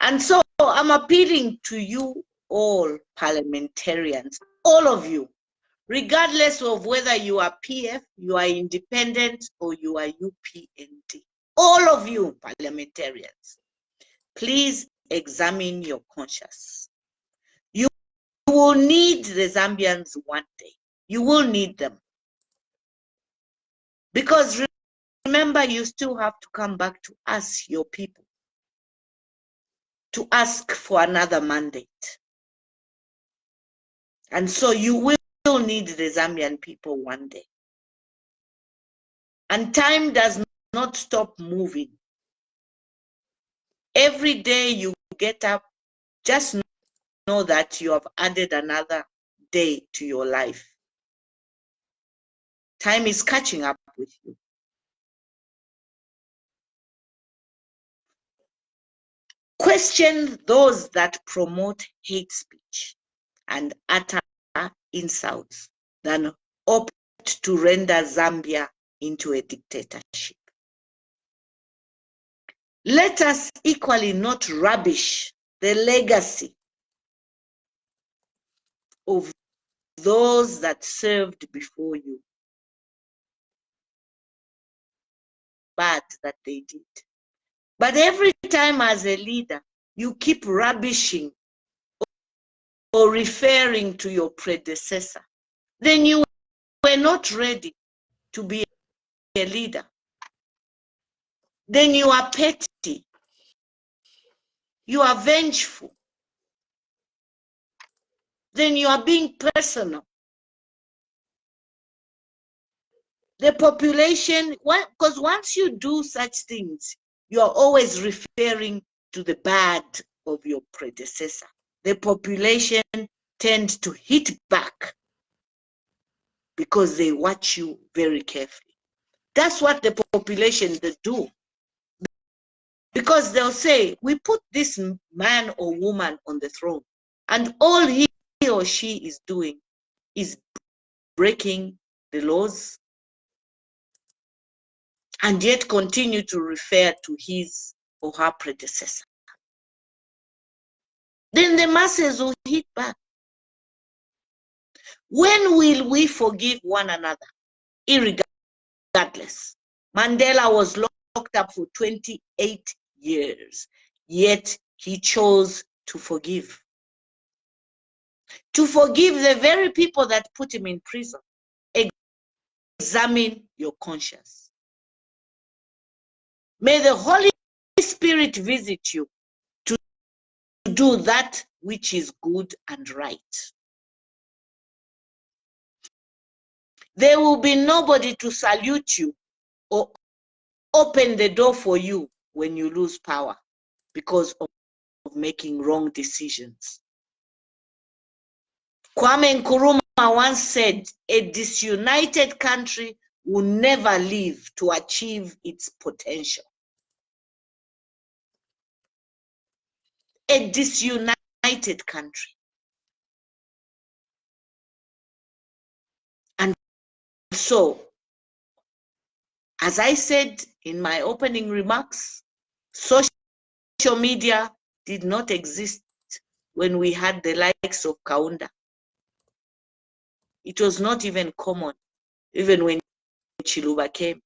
And so I'm appealing to you all parliamentarians, all of you, regardless of whether you are PF, you are independent, or you are UPND. All of you parliamentarians, please examine your conscience. You will need the Zambians one day. You will need them. Because remember, you still have to come back to us, your people, to ask for another mandate. And so you will need the Zambian people one day. And time does not stop moving. Every day you get up, just know that you have added another day to your life. Time is catching up with you. Question those that promote hate speech and utter insults than opt to render Zambia into a dictatorship. Let us equally not rubbish the legacy of those that served before you. Bad that they did. But every time as a leader, you keep rubbishing or referring to your predecessor, then you were not ready to be a leader. Then you are petty. You are vengeful. Then you are being personal. The population, because once you do such things, you are always referring to the bad of your predecessor. The population tends to hit back because they watch you very carefully. That's what the population they do. Because they'll say, we put this man or woman on the throne, and all he or she is doing is breaking the laws, and yet continue to refer to his or her predecessor. Then the masses will hit back. When will we forgive one another? Irregardless. Mandela was locked up for 28 years, yet he chose to forgive. To forgive the very people that put him in prison. Examine your conscience. May the Holy Spirit visit you to do that which is good and right. There will be nobody to salute you or open the door for you when you lose power because of making wrong decisions. Kwame Nkrumah once said, a disunited country will never live to achieve its potential. A disunited country. And so, as I said in my opening remarks, social media did not exist when we had the likes of Kaunda. It was not even common, even when Chiluba came.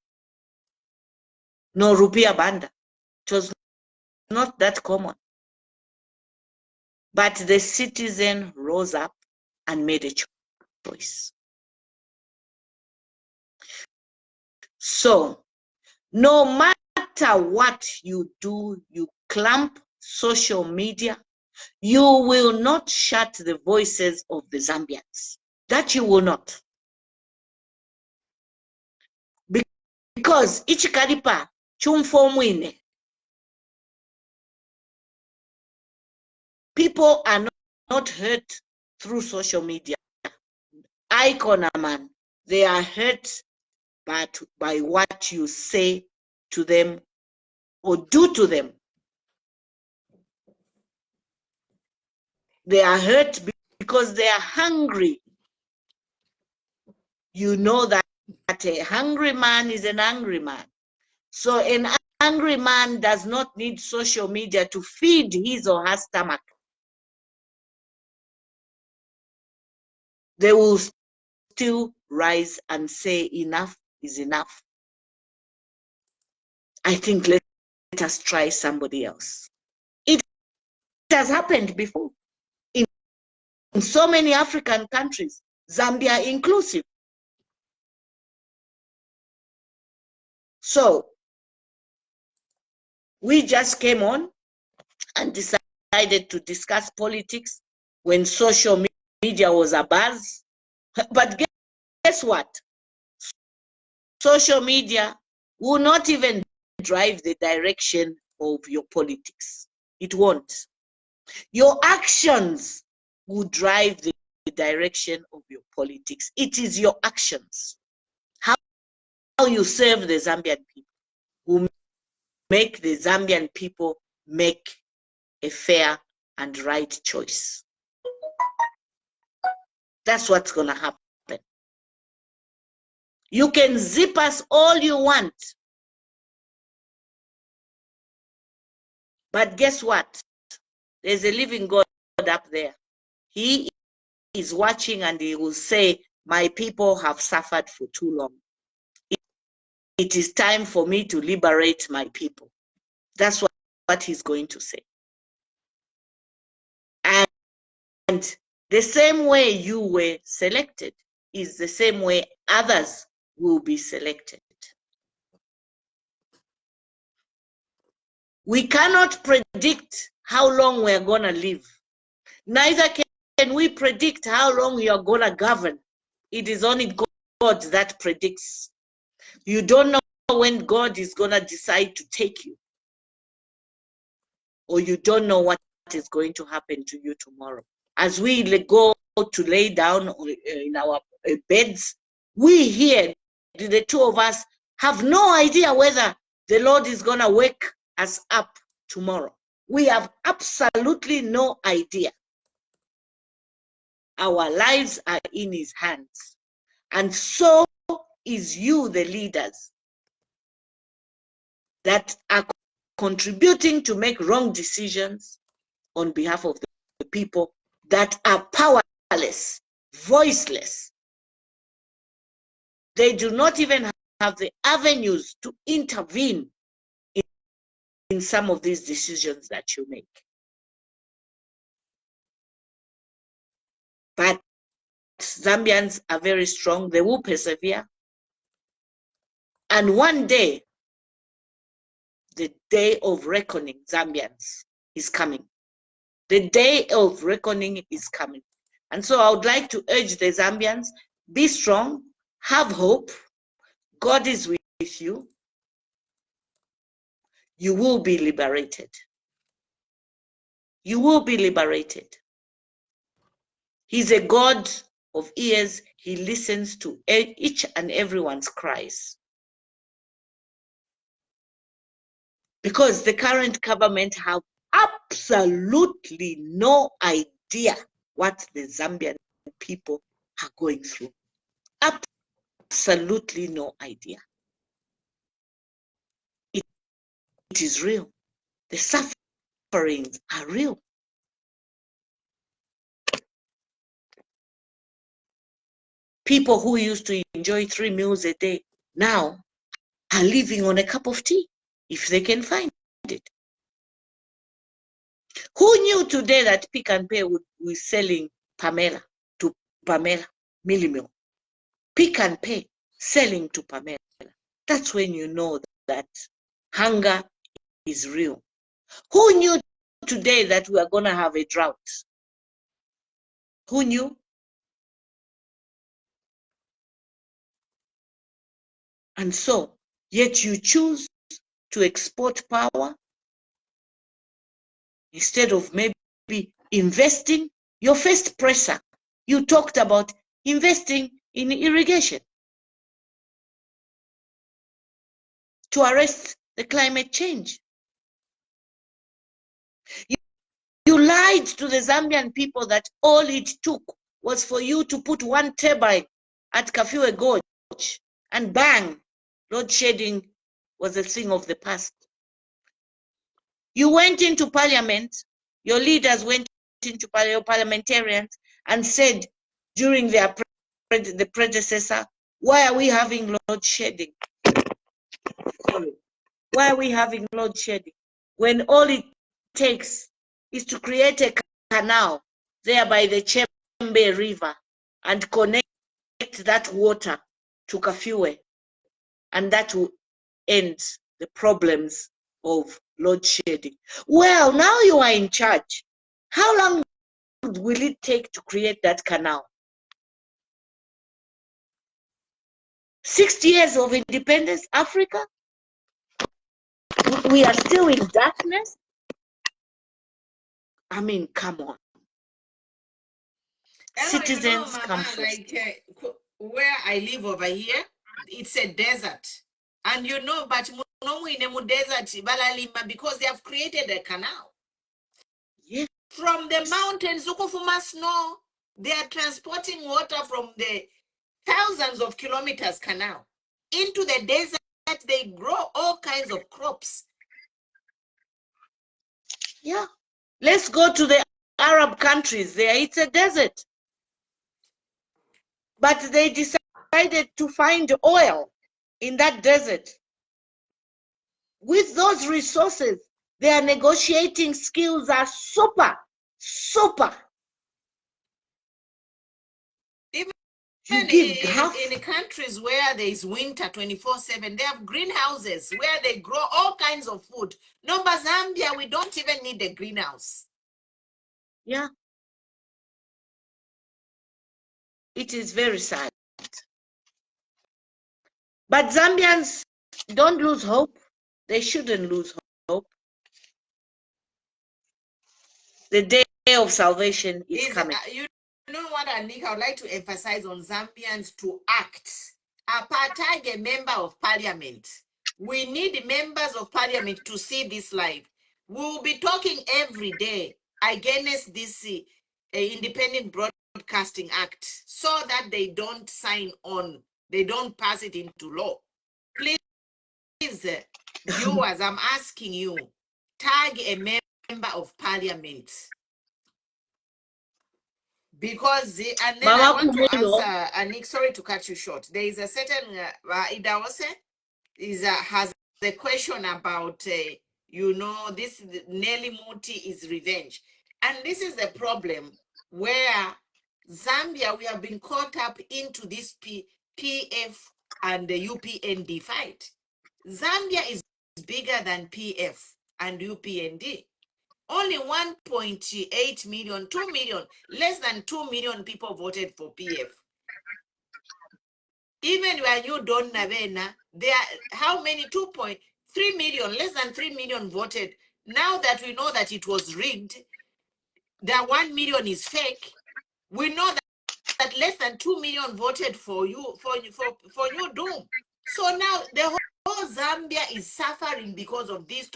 No Rupiah Banda. It was not that common. But the citizen rose up and made a choice. So, no matter what you do, you clamp social media, you will not shut the voices of the Zambians. That you will not. Because ichikaripa chumfomwine. People are not hurt through social media. Icon man, they are hurt by what you say to them or do to them. They are hurt because they are hungry. You know that a hungry man is an angry man. So an angry man does not need social media to feed his or her stomach. They will still rise and say enough is enough. I think let us try somebody else. It has happened before in so many African countries, Zambia inclusive. So we just came on and decided to discuss politics when social media was abuzz. But guess what? Social media will not even drive the direction of your politics. It won't. Your actions will drive the direction of your politics. It is your actions. How you serve the Zambian people will make the Zambian people make a fair and right choice. That's what's going to happen. You can zip us all you want. But guess what? There's a living God up there. He is watching and he will say, my people have suffered for too long. It is time for me to liberate my people. That's what he's going to say. And the same way you were selected is the same way others will be selected. We cannot predict how long we're going to live. Neither can we predict how long you're going to govern. It is only God that predicts. You don't know when God is going to decide to take you. Or you don't know what is going to happen to you tomorrow. As we go to lay down in our beds, we here, the two of us, have no idea whether the Lord is going to wake us up tomorrow. We have absolutely no idea. Our lives are in his hands. And so is you, the leaders, that are contributing to make wrong decisions on behalf of the people that are powerless, voiceless. They do not even have the avenues to intervene in some of these decisions that you make. But Zambians are very strong. They will persevere. And one day, the day of reckoning, Zambians, is coming. The day of reckoning is coming. And so I would like to urge the Zambians, be strong, have hope. God is with you. You will be liberated. You will be liberated. He's a God of ears. He listens to each and everyone's cries. Because the current government have absolutely no idea what the Zambian people are going through. Absolutely no idea. It is real. The sufferings are real. People who used to enjoy 3 meals a day now are living on a cup of tea, if they can find it. Who knew today that Pick n Pay would be selling Pamela to Pamela Millimil? Pick n Pay selling to Pamela. That's when you know that hunger is real. Who knew today that we are going to have a drought? Who knew? And so, yet you choose to export power instead of maybe investing. Your first presser, you talked about investing in irrigation to arrest the climate change. You lied to the Zambian people that all it took was for you to put one turbine at Kafue Gorge and bang, load shedding was a thing of the past. You went into parliament, your leaders went into your parliamentarians and said during their the predecessor, why are we having load shedding? Sorry. Why are we having load shedding? When all it takes is to create a canal there by the Chembe River and connect that water to Kafue, and that will end the problems of load shedding. Well, now you are in charge. How long will it take to create that canal? 60 years of independence, Africa? We are still in darkness? I mean, come on. Citizens, come Mama, first. like where I live over here, it's a desert. And you know, but in a desert, because they have created a canal. Yes. From the mountains, Ukufuma snow, they are transporting water from the thousands of kilometers canal into the desert. They grow all kinds of crops. Yeah. Let's go to the Arab countries. There, it's a desert. But they decided to find oil in that desert. With those resources, their negotiating skills are super, super. Even in countries where there is winter 24/7, they have greenhouses where they grow all kinds of food. No, but Zambia, we don't even need a greenhouse. Yeah. It is very sad. But Zambians don't lose hope. They shouldn't lose hope. The day of salvation is coming. You know what, Anika, I would like to emphasize on Zambians to act. Apartheid, a member of parliament. We need members of parliament to see this live. We'll be talking every day against this Independent Broadcasting Act so that they don't sign on, they don't pass it into law. Please, viewers, I'm asking you, tag a member of parliament. Because, and then I want to answer, Anik, sorry to cut you short. There is a certain, Idawose has a question about, you know, this Nelly Muti is revenge. And this is the problem where Zambia, we have been caught up into this PF and the UPND fight. Zambia is bigger than PF and UPND. Only 1.8 million, 2 million, less than 2 million people voted for PF. Even when you don't Navena, there are how many? 2.3 million, less than 3 million voted. Now that we know that it was rigged, that 1 million is fake, we know that less than 2 million voted for you, for you doom. So now the whole Zambia is suffering because of these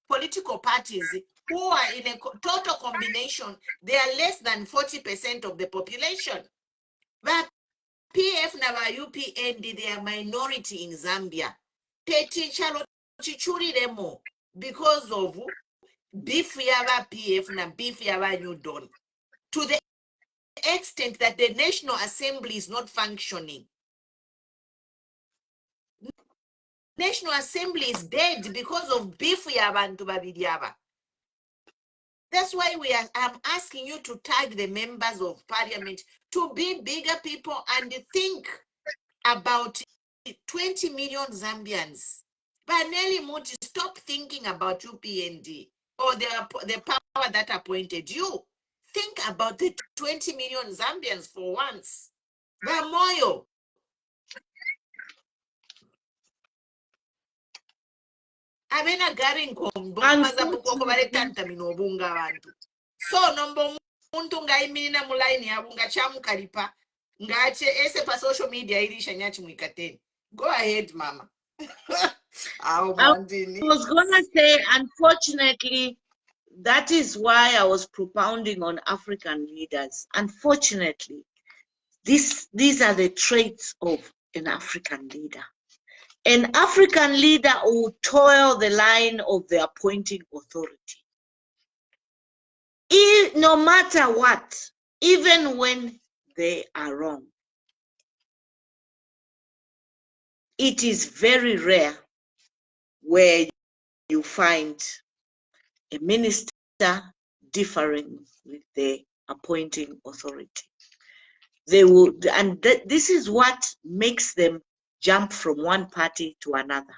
political parties who are in a total combination. They are less than 40% of the population. But PF na UPND, they are minority in Zambia. Because of beef yaba PF na beef yaba New Dawn. To the extent that the National Assembly is not functioning. National Assembly is dead because of beef yabantu babidiaba. That's why I'm asking you to tag the members of parliament to be bigger people and think about 20 million Zambians. But Nelly Muti, stop thinking about UPND or the power that appointed you. Think about the 20 million Zambians for once. Bamoyo. Amena garin kombomaza bukoko baletanta mino obunga abantu. So nombo muntu ngaimina mulaini abunga chamu kalipa ngache ese pa social media ilisha nyachi mwikateni. Go ahead, mama. I was gonna say, unfortunately, that is why I was propounding on African leaders. Unfortunately, these are the traits of an African leader. An African leader will toil the line of the appointing authority. No matter what, even when they are wrong. It is very rare where you find a minister differing with the appointing authority. They will, and this is what makes them jump from one party to another.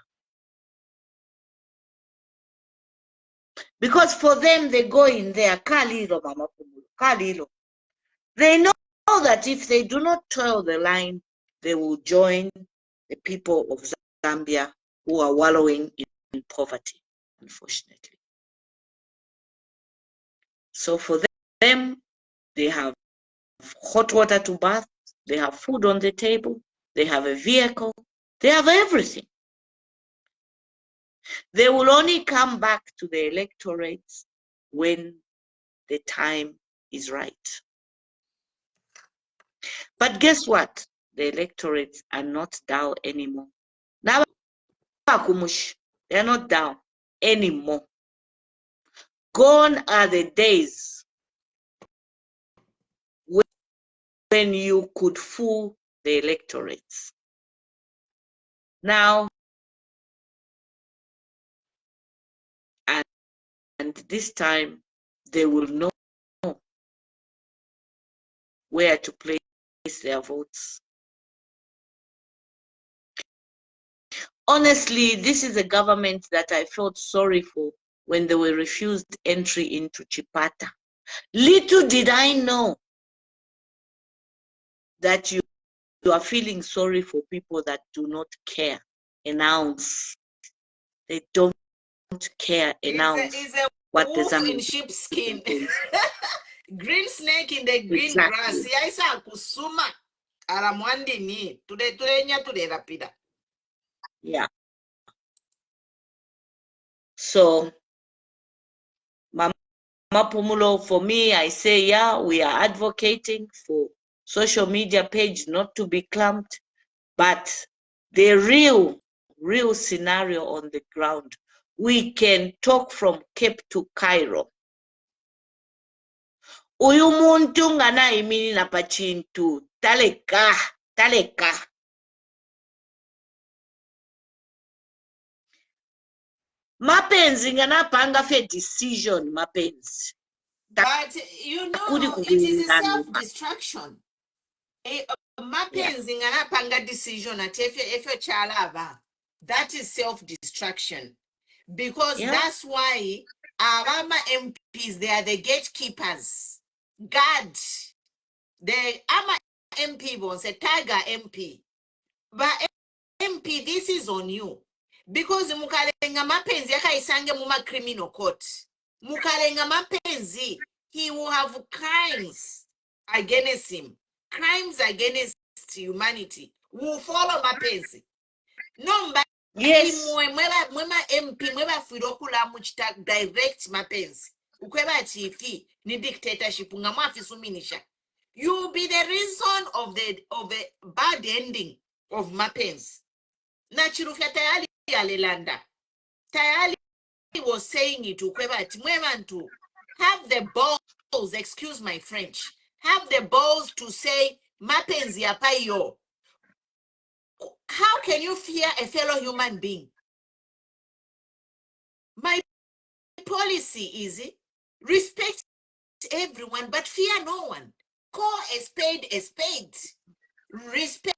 Because for them, they go in there, Kalilo, Mama Pumulu, Kalilo. They know that if they do not toil the line, they will join the people of Zambia who are wallowing in poverty, unfortunately. So for them, they have hot water to bath, they have food on the table, they have a vehicle, they have everything. They will only come back to the electorates when the time is right. But guess what? The electorates are not down anymore. Now, they are not down anymore. Gone are the days when you could fool the electorates. Now, and this time, they will know where to place their votes. Honestly, this is a government that I felt sorry for when they were refused entry into Chipata. Little did I know that you are feeling sorry for people that do not care an ounce. They don't care an ounce. It's a wolf in sheepskin. Green snake in the green grass. Yaisa kusuma aramwandi ni tulenya rapida. Yeah. So, Mama Pumulo, for me, I say, yeah, we are advocating for social media page not to be clamped, but the real scenario on the ground, we can talk from Cape to Cairo. Uyu muntu nganayimini napachintu taleka. Mapenzi nganapanga fe decision mapenzi. But you know, it is a self-destruction. Mapenzi nganapanga decision at if your chalava. That is self-destruction. Because that's why Arama MPs, they are the gatekeepers. God, the Ama MP was a Tiger MP. But MP, this is on you. Because mukalenga mapenzi yakaisange muma criminal court. Mukalenga mapenzi, he will have crimes against him. Crimes against humanity. Will follow mapenzi. No, but yes. Mwema MP, mwema firokula muchita direct mapenzi. Ukweba chifi, ni dictatorship, ungamwafi suminisha. You will be the reason of the bad ending of mapenzi. Nachirufya tayali alelanda. Tayali was saying it ukwebati mwemantu have the balls, excuse my French, have the balls to say mapenzi apayo. How can you fear a fellow human being? My policy is respect everyone but fear no one. Call a spade a spade. Respect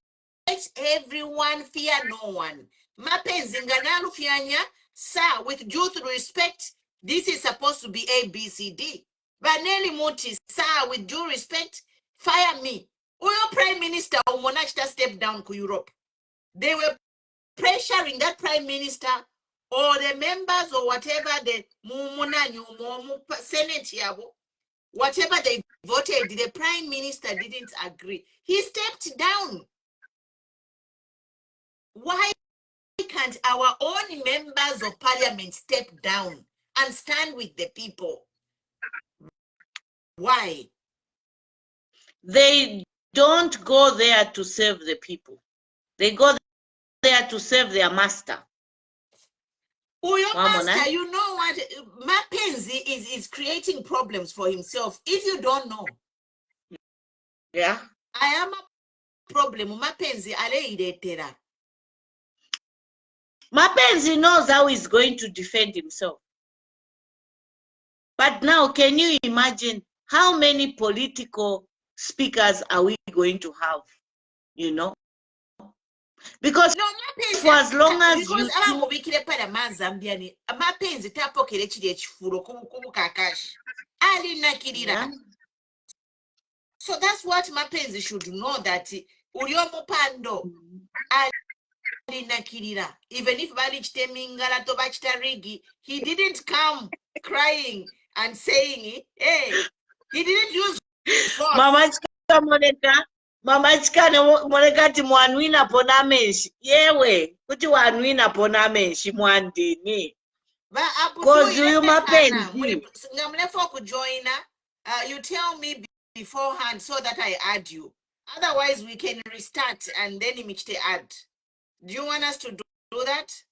everyone, fear no one. Mapenzi nganalu fianya, sir, with due respect, this is supposed to be A, B, C, D. Vanelli Muti, sir, with due respect, fire me. Oil Prime Minister Umonachta stepped down to Europe. They were pressuring that Prime Minister or the members or whatever the Senate yabo, whatever they voted, the Prime Minister didn't agree. He stepped down. Why can't our own members of parliament step down and stand with the people? Why? They don't go there to serve the people. They go there to serve their master. Your Wamona? master, you know what? Mapenzi is creating problems for himself. If you don't know, Yeah. I am a problem. Mapenzi aleiretera. Mapenzi knows how he's going to defend himself. But now, can you imagine how many political speakers are we going to have? You know? Because No, Mapenzi, for as long as because you abamubikire para mazambiani, Mapenzi tapokere chiri echifuro kubu kakashi. Ali nakirira. yeah. So that's what Mapenzi should know, that Uriomo Pando Ali nakirira. Even if bali chitemingala to bachitarigi, he didn't come crying and saying, hey, he didn't use force. Mama Chika Moneka ti mwanwina pona menshi. Yewe, kuti wanwina pona menshi mwandini. Because you Mapenzi. You tell me beforehand so that I add you. Otherwise, we can restart and then imitate add. Do you want us to do that?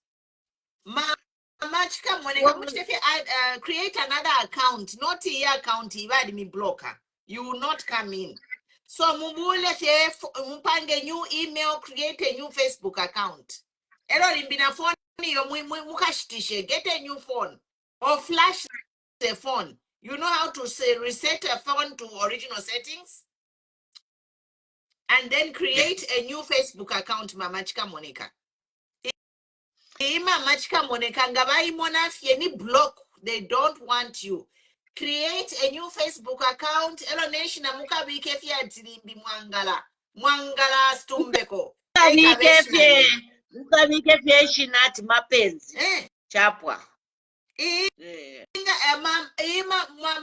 If you add, create another account, not your account, me blocker. You will not come in. So mupange new email, create a new Facebook account. Phone, get a new phone or flash the phone. You know how to say reset a phone to original settings? And then create a new Facebook account, Mama Chika Monica. Mama Chika Monica, ngabai monafi any block, they don't want you. Create a new Facebook account. Elo nation amuka bikefi atilimbi mwangala stumbeko. Mukabike shinati Mapenzi. Chapwa.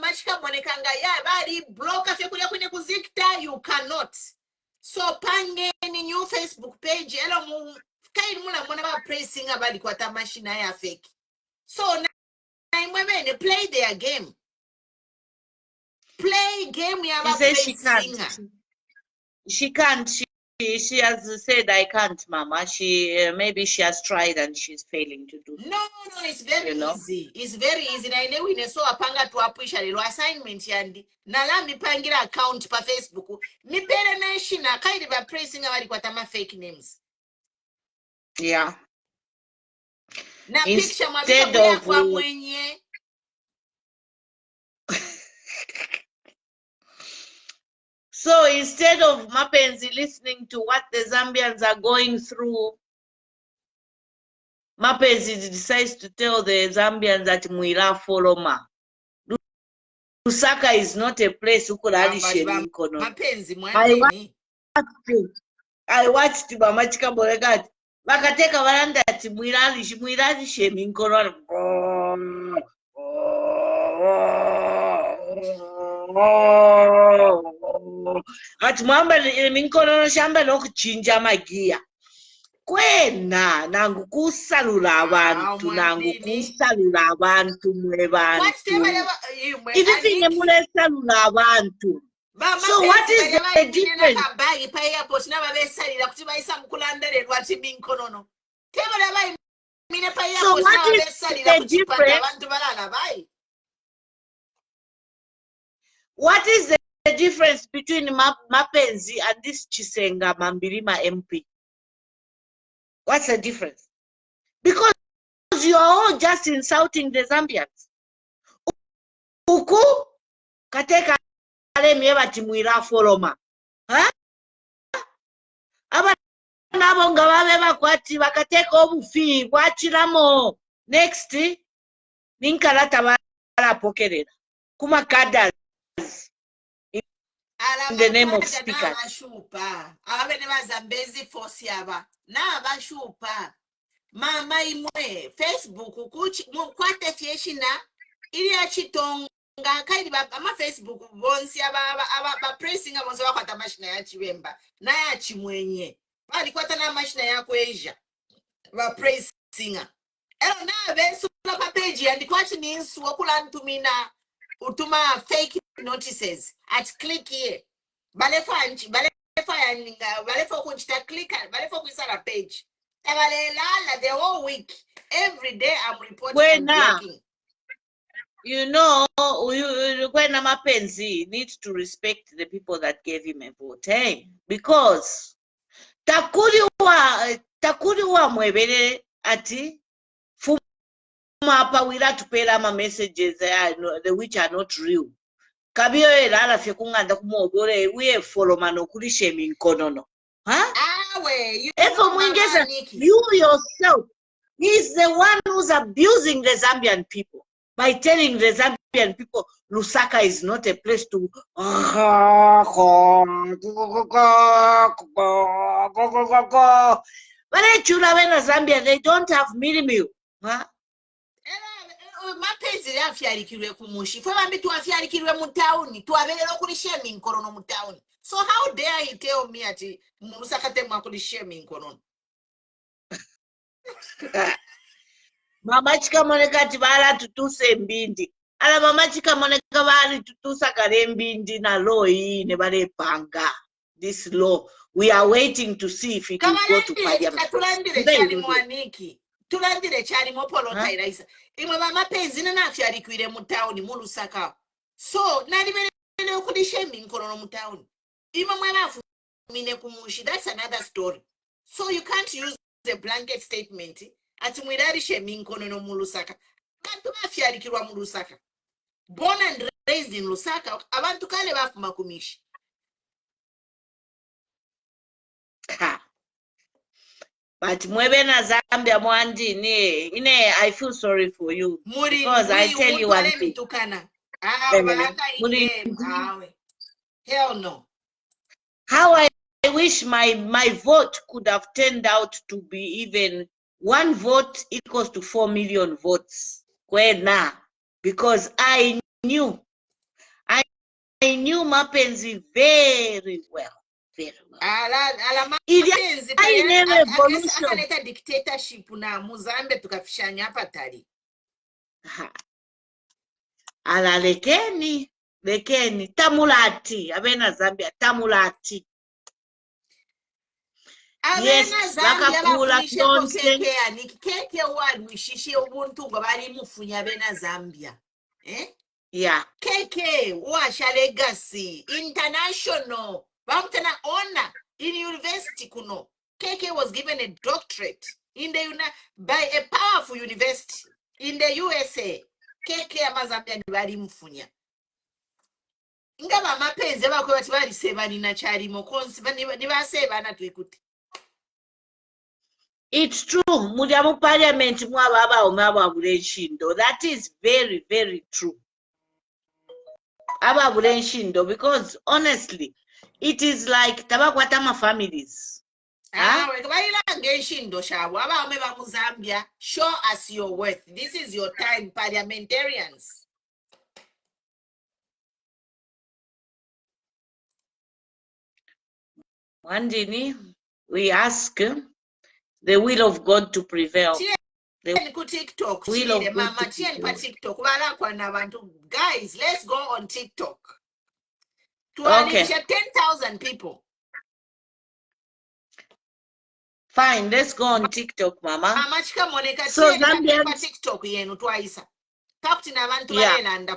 Machika Monekanga, yeah, bari block afya kuja kwenye kuzikta, you cannot. So pange ni new Facebook page, elo kairi mula mwana ba pressing abadi kwa tamashina ya fake. So na imwemene play their game. Play game ya ba pressing. She can't. She has said, I can't, Mama. She maybe she has tried and she's failing to do. No, it's very easy. It's very easy. Na ine wine so apanga tu apuisha lelo assignment yandi. Na la mi pangira account pa Facebook. Mi pere na shina kairi ba pressing abadi kwa tama fake names. Yeah. Na picture mabika kwa mwenye. So instead of Mapenzi listening to what the Zambians are going through, Mapenzi decides to tell the Zambians that Mwira Foloma. Lusaka is not a place who could have sharing Mapenzi I watched Mama Chika Moneka. Bakateka varanda ati Mwira shaming kono. Ati mwamba minkono shamba nokuchinja magia. Kwena nangu kusalula abantu mwe bantu. Ivi mule salula abantu. So what is the difference? So what is the difference? What is the difference between Mapenzi and this Chisenga Mambirima MP? What's the difference? Because you are all just insulting the Zambians. Uku kateka mieba timwira foloma. Huh? Aba nabonga babeba kwati bakateka obufi bwachiramo. Next ninkalata bala pokerera. Kuma kada in the name of speakers. Mama imwe Facebook kwate fieshina ili achitonga kaidi ama Facebook bonsi aba pressing abonse bakwata mashina ya chibemba na ya chimwenye bali kwata na mashina ya kweja ba pressing elo na bensu pa page and kwati ninsu okula ntumina utuma fake notices at click here balefa kunchita click balefa kuisala page The whole week, every day I'm reporting When and now, breaking. you know, when Mapenzi needs to respect the people that gave him a vote, hey? Because takuri wa mwebere ati fuma wira tupela ma messages which are not real. Kabiyo elala fye kunganda kumogole we follow mano kuli shaming konono. Huh? You yourself, he's the one who's abusing the Zambian people by telling the Zambian people Lusaka is not a place to. But Zambia, they don't have mini meal. Huh? Mapezi afyalikirwe kumushi fwe bambi twafyalikirwe mu town twaberera okuli shaming konono mu town. So how dare he tell me ati mu Lusaka temwa kuli shaming konono? Mama chikamoneka ati vala tutuse mbindi. Ala mama chikamoneka vali tutusa kare mbindi na law hii ne vale panga. This law, we are waiting to see if it will go to parliament. Tulandire chali mopolota iraisa. Imwe bamapenzi nanafyalikwire mu town mu Lusaka. So naliberere okuli shaming konono mu town. Imwe mwanafu mine kumushi, that's another story. So you can't use the blanket statement ati mwirari shaming konono mu Lusaka. Abantu bafyalikirwa mu Lusaka. Born and raised in Lusaka, abantu kale bafuma kumishi. But mwebena Zambia mwandi ine I feel sorry for you because I tell you one thing. Hell no. How I wish my vote could have turned out to be even 1 vote equals to 4 million votes. Kwena, because I knew Mapenzi very well. Very well. Akaleta dictatorship na Muzambe tukafishanya hapa tari. Ala lekeni tamulati abena Zambia tamulati. Yes, bakakula konse keke wadwishishe ubuntu ngo bari mufunya bena Zambia. Yeah. Keke washa legacy international. Bamtana honor in university kuno. Keke was given a doctorate in the by a powerful university in the USA. Keke amazambia ni bari mufunya. Ngaba mapenzi bakwe bati bari sebani na chari mo konsi ni baseba na twikuti. It's true. Mujamu parliament mwababa umaba bureshindo. That is very, very true. Aba bureshindo, because honestly, it is like tabakwatama families. Show us your worth. This is your time, parliamentarians. Wandini, we ask the will of God to prevail. TikTok. Guys, let's go on TikTok. Okay. 10,000 people. Fine, let's go on TikTok, Mama. So TikTok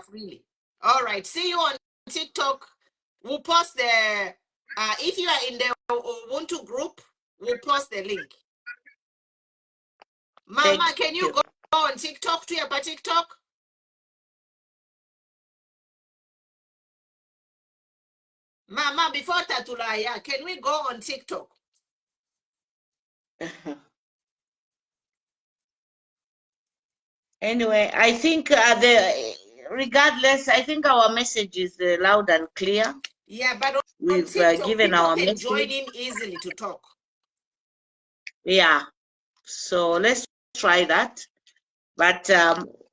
freely. All right, see you on TikTok. We'll post the if you are in the Ubuntu group, we'll post the link. Mama, can you go on TikTok to your TikTok? Mama, before Tatulaya, can we go on TikTok? Anyway, I think regardless, I think our message is loud and clear. Yeah, but we've TikTok, given our can message. Join in easily to talk. Yeah, so let's try that. But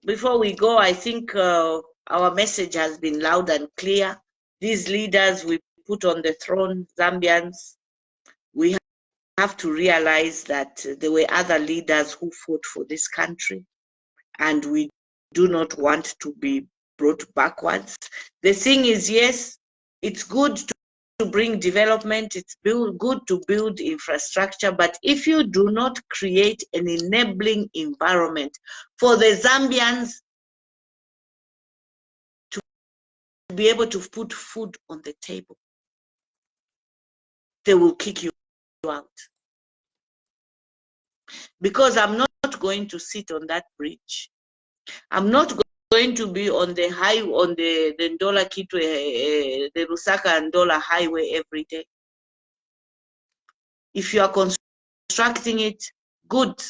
before we go, I think our message has been loud and clear. These leaders we put on the throne, Zambians, we have to realize that there were other leaders who fought for this country, and we do not want to be brought backwards. The thing is, yes, it's good to bring development, it's good to build infrastructure, but if you do not create an enabling environment for the Zambians to be able to put food on the table, they will kick you out. Because I'm not going to sit on that bridge. I'm not going to be on the Ndola Kitwe, the Lusaka and Ndola highway every day. If you are constructing it, good.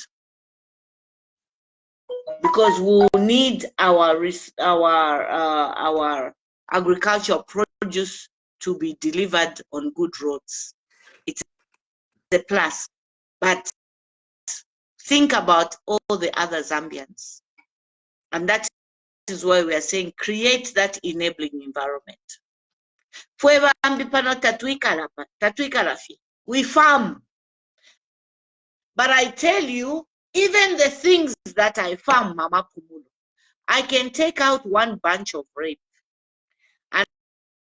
Because we need our agricultural produce to be delivered on good roads. It's a plus. But think about all the other Zambians. And that is why we are saying create that enabling environment. We farm. But I tell you, even the things that I farm, Mama Pumulo, I can take out one bunch of rape. And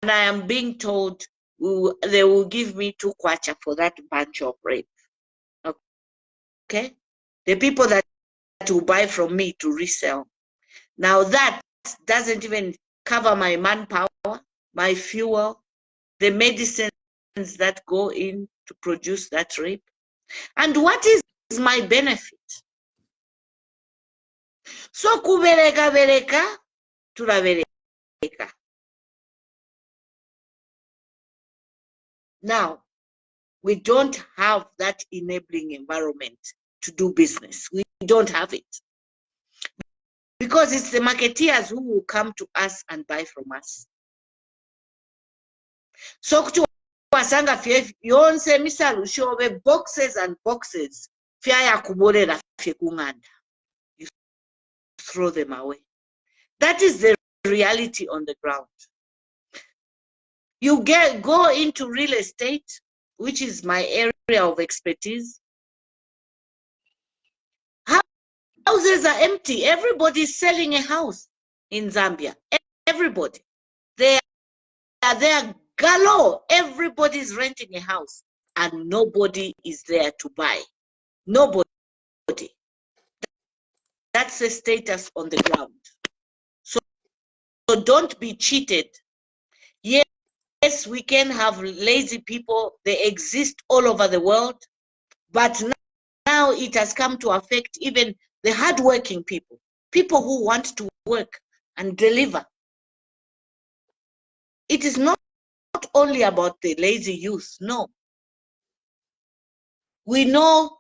I am being told they will give me 2 kwacha for that bunch of rape. Okay? The people that will buy from me to resell. Now that doesn't even cover my manpower, my fuel, the medicines that go in to produce that rape. And what is my benefit? So kubereka tulabereka. Now, we don't have that enabling environment to do business. We don't have it. Because it's the marketeers who will come to us and buy from us. So wasanga fye yonse misalu shobe boxes and boxes fya ya kuborera fye kunganda. You throw them away. That is the reality on the ground. You go into real estate, which is my area of expertise. Houses are empty. Everybody's selling a house in Zambia. Everybody. They are there galore. Everybody's renting a house and nobody is there to buy. Nobody. That's the status on the ground. So don't be cheated. Yes, we can have lazy people. They exist all over the world. But now it has come to affect even the hardworking people. People who want to work and deliver. It is not only about the lazy youth, no. We know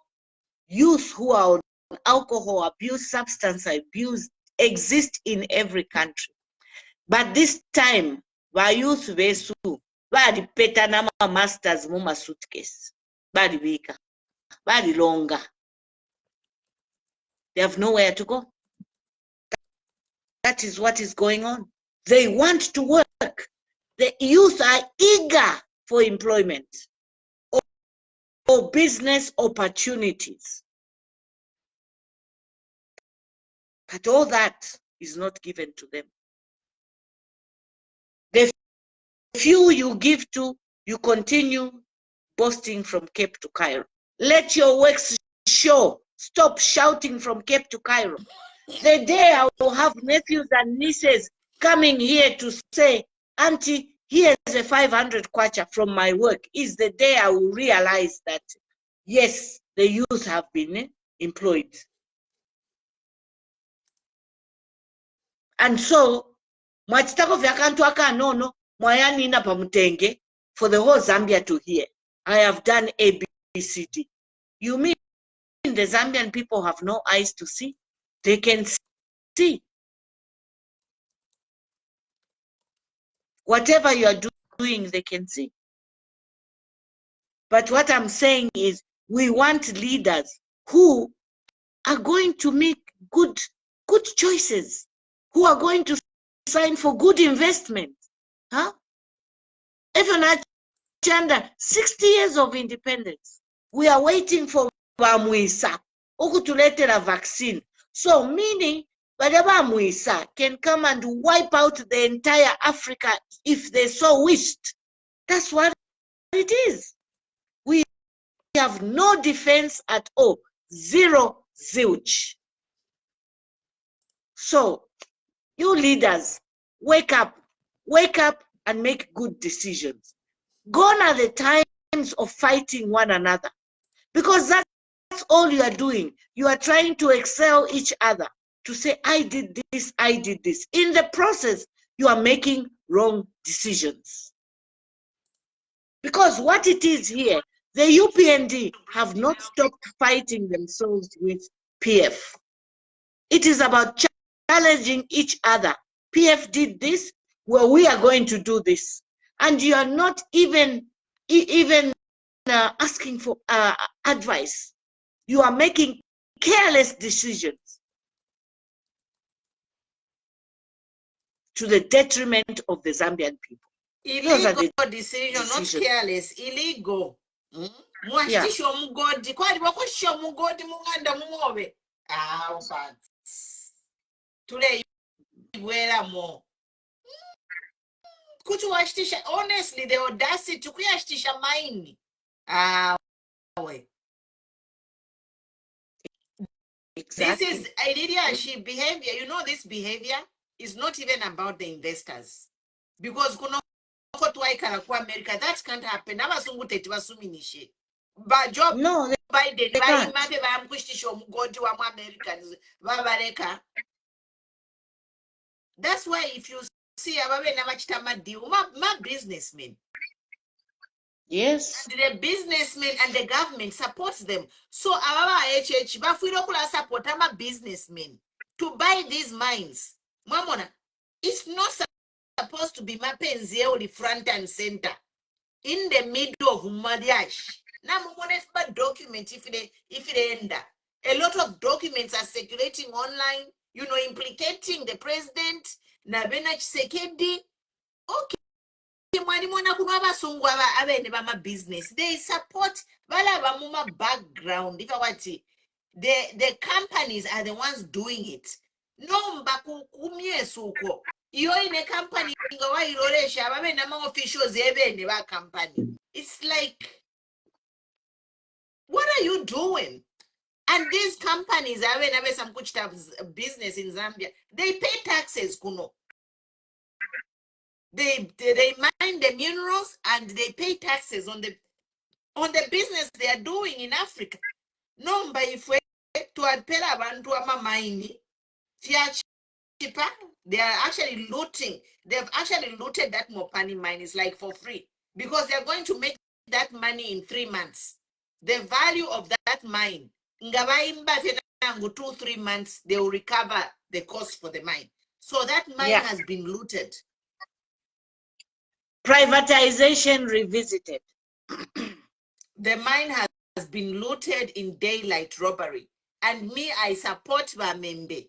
youth who are on alcohol abuse, substance abuse exist in every country. But this time, ba youth besu, badi peta na masters muma suitcase, badi bika, badi longa. They have nowhere to go. That is what is going on. They want to work. The youth are eager for employment or business opportunities. But all that is not given to them. The few you give to, you continue boasting from Cape to Cairo. Let your works show. Stop shouting from Cape to Cairo. The day I will have nephews and nieces coming here to say, Auntie, here's a 500 kwacha from my work, is the day I will realize that, yes, the youth have been employed. And so, mwachitako vyakantu akanono, mwayanina pamutenge, for the whole Zambia to hear. I have done A, B, C, D. You mean the Zambian people have no eyes to see? They can see. Whatever you are doing, they can see. But what I'm saying is, we want leaders who are going to make good choices, who are going to sign for good investment. Huh? Even at Chanda, 60 years of independence, we are waiting for Bamwisa ukutuletera vaccine. So meaning, Bamwisa can come and wipe out the entire Africa if they so wished. That's what it is. We have no defense at all. Zero, zilch. So, you leaders, wake up and make good decisions. Gone are the times of fighting one another, because that's all you are doing. You are trying to excel each other, to say, I did this, I did this. In the process, you are making wrong decisions. Because what it is here, the UPND have not stopped fighting themselves with PF. It is about challenging each other. PF did this, well, we are going to do this. And you are not even asking for advice. You are making careless decisions to the detriment of the Zambian people. Illegal decision, not careless. Illegal. Mwashitisha omugodi. Kwali bakushisha omugodi munganda mumobe. But tule ibwera mo. Kuti washitisha, honestly, the audacity to kuyashitisha maini. Exactly. This is leadership behavior. You know, this behavior is not even about the investors. Because America, that can't happen. But Joe no, Biden, they can't. That's why if you see my businessmen. Yes. And the businessmen and the government supports them. So our HH, support our businessmen to buy these mines. Mamona, it's not supposed to be mapenzi only front and center. In the middle of Madiash. Now, document if it end. A lot of documents are circulating online, you know, implicating the president, Nabena Chisekedi. Okay. Business. They support background. If I want to, the companies are the ones doing it. No, you're in a company, officials company. It's like, what are you doing? And these companies have some business in Zambia. They pay taxes, Kuno. They mine the minerals and they pay taxes on the business they are doing in Africa. No, but if we to adpela abantu ama cheaper, they are actually looting. They've actually looted that Mopani mine. It's like for free because they're going to make that money in 3 months. The value of that mine, 2-3 months, they will recover the cost for the mine. So that mine has been looted. Privatization revisited. The mine has been looted in daylight robbery. And me, I support Bamembe.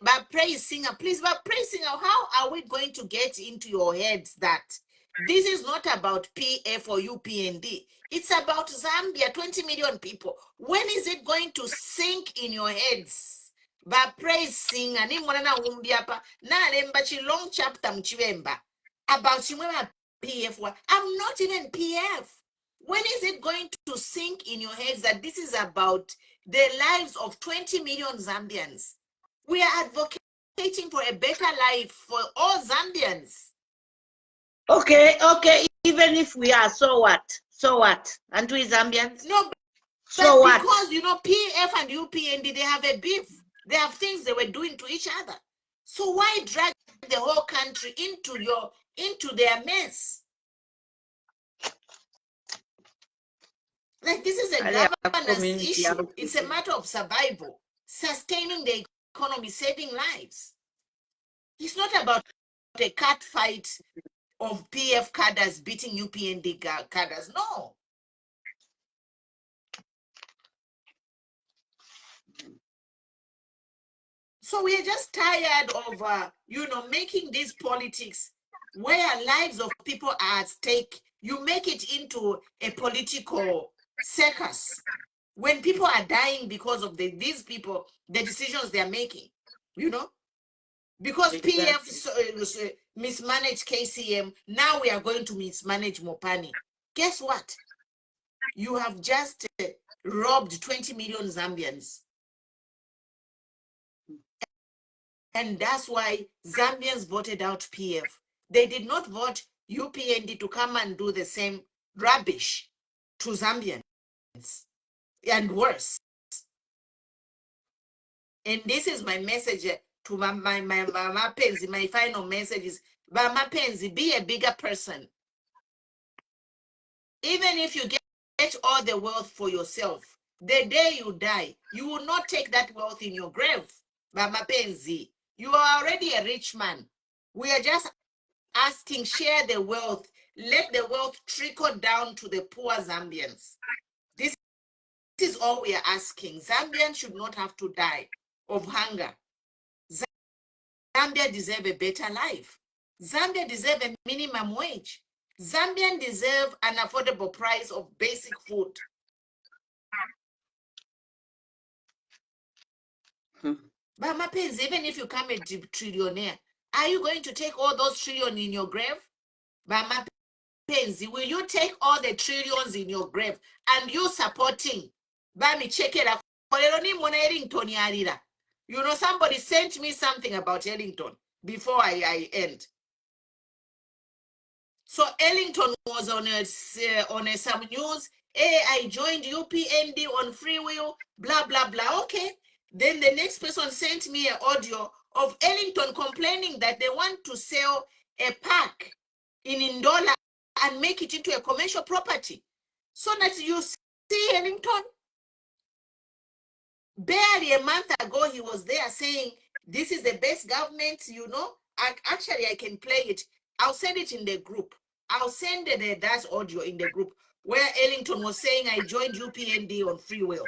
But praise singer, please, but praise singer, how are we going to get into your heads that this is not about PF or UPND? It's about Zambia, 20 million people. When is it going to sink in your heads? But praise singer, long chapter about PF. I'm not even PF. When is it going to sink in your heads that this is about the lives of 20 million Zambians? We are advocating for a better life for all Zambians. Okay. Even if we are, so what? So what? Aren't we Zambians? No, but so what? Because, you know, PF and UPND, they have a beef. They have things they were doing to each other. So why drag the whole country into their mess? Like, this is a governance issue. It's a matter of survival, sustaining the economy, saving lives. It's not about a cat fight of PF cadres beating UPND cadres. No. So we are just tired of, you know, making these politics where lives of people are at stake. You make it into a political circus when people are dying because of these people, the decisions they are making, you know, because PF mismanage KCM. Now we are going to mismanage Mopani. Guess what? You have just robbed 20 million Zambians. And that's why Zambians voted out PF. They did not vote UPND to come and do the same rubbish to Zambians. And worse. And this is my message to my Penzi. My final message is, Mama Penzi, be a bigger person. Even if you get all the wealth for yourself, the day you die, you will not take that wealth in your grave. Mama Penzi, you are already a rich man. We are just asking, share the wealth. Let the wealth trickle down to the poor Zambians. This is all we are asking. Zambians should not have to die of hunger. Zambia deserve a better life. Zambia deserve a minimum wage. Zambians deserve an affordable price of basic food. But Mapenzi, even if you come a trillionaire, are you going to take all those trillions in your grave? But Mapenzi, will you take all the trillions in your grave and you supporting? Bami check it out. You know, somebody sent me something about Ellington before I end. So Ellington was on some news. Hey, I joined UPND on free will, blah, blah, blah. Okay. Then the next person sent me an audio of Ellington complaining that they want to sell a park in Ndola and make it into a commercial property. So that you see Ellington, barely a month ago, he was there saying, this is the best government, you know. Actually, I can play it. I'll send it in the group. I'll send that audio in the group where Ellington was saying, I joined UPND on free will.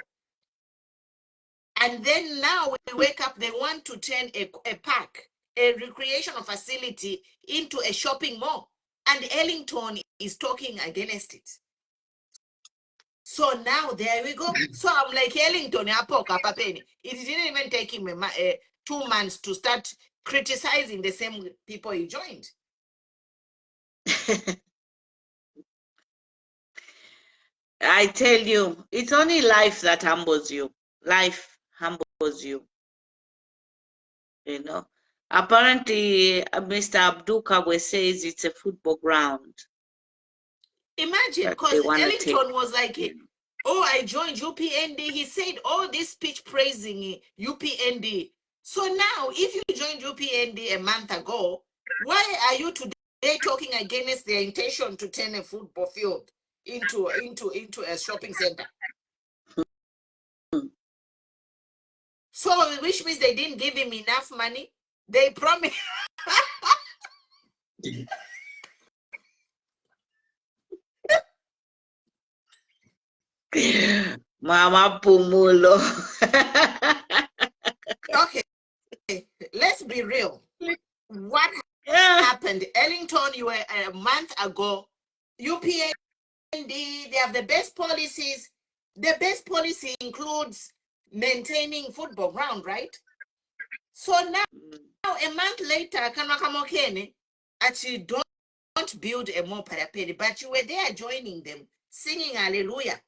And then now we wake up, they want to turn a park, a recreational facility into a shopping mall. And Ellington is talking against it. So now there we go. So I'm like, Ellington, it didn't even take him 2 months to start criticizing the same people he joined. I tell you, it's only life that humbles you. Life humbles you. You know, apparently, Mr. Abdul Kagwe says it's a football ground. Imagine, because Ellington was like, oh, I joined UPND. He said all this speech praising UPND. So now, if you joined UPND a month ago, why are you today talking against their intention to turn a football field into a shopping center? So, which means they didn't give him enough money. They promised. Mama Pumulo. Okay, let's be real. What happened? Ellington, you were a month ago. UPND, they have the best policies. The best policy includes maintaining football ground, right? So now a month later, actually don't build a more parapet, but you were there joining them, singing hallelujah.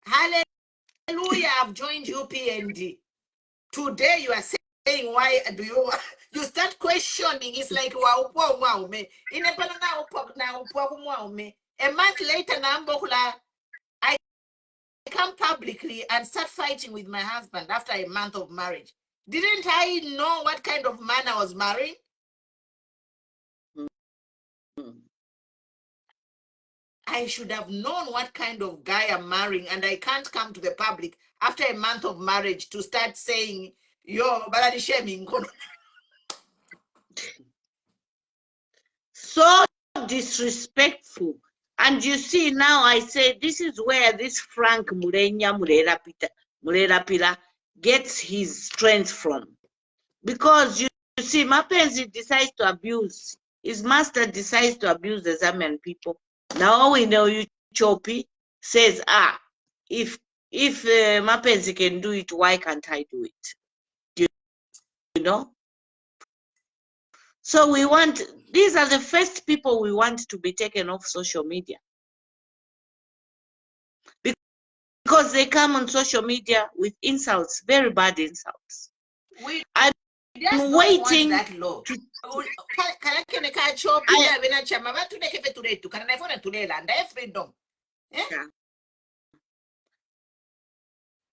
Hallelujah, I've joined UPND. Today you are saying, why do you start questioning? It's like, a month later, I come publicly and start fighting with my husband after a month of marriage. Didn't I know what kind of man I was marrying? I should have known what kind of guy I'm marrying, and I can't come to the public after a month of marriage to start saying, yo, baladi shaming. So disrespectful. And you see, now I say this is where this Frank Murenya Murerapira gets his strength from. Because you see, Mapenzi decides to abuse, his master decides to abuse the Zambian people. Now we know you Chopi says, if Mapenzi can do it, why can't I do it? You know? So these are the first people we want to be taken off social media. Because they come on social media with insults, very bad insults. I'm waiting that law.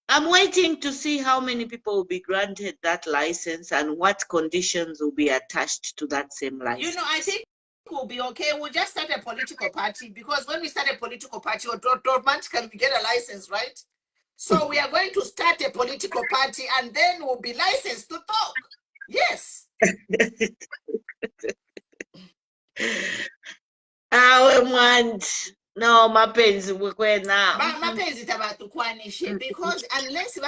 I'm waiting to see how many people will be granted that license and what conditions will be attached to that same license. You know, I think we'll be okay. We'll just start a political party, because when we start a political party, automatically we get a license, right? So we are going to start a political party and then we'll be licensed to talk. Yes. No, mapenzi wekwena. Mapenzi tabatukwanishe, because unless we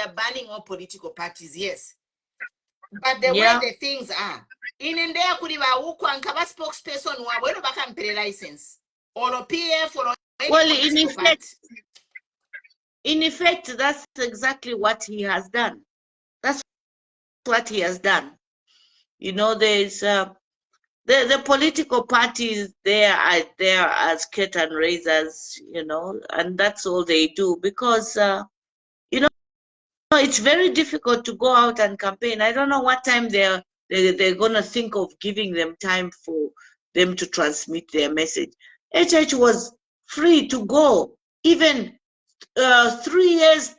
are banning all political parties, yes. But the way the things are, in India, kuri ba ukwa nkaba spokesperson wa weno bakampere license or PF or any political party. In effect, that's exactly what he has done. That's what he has done. You know, there's the political parties there are there as curtain raisers, you know, and that's all they do, because you know, it's very difficult to go out and campaign. I don't know what time they're gonna think of giving them time for them to transmit their message. HH was free to go, even 3 years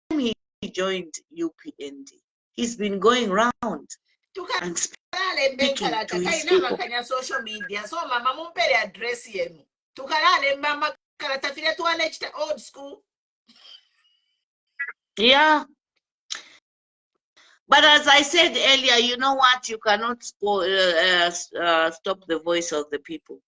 he joined UPND. He's been going around and speaking to his people. Social media. So mama mumpere address yenu. Tukalale mama karatafile tualechita old school. Yeah. But as I said earlier, you know what? You cannot stop the voice of the people.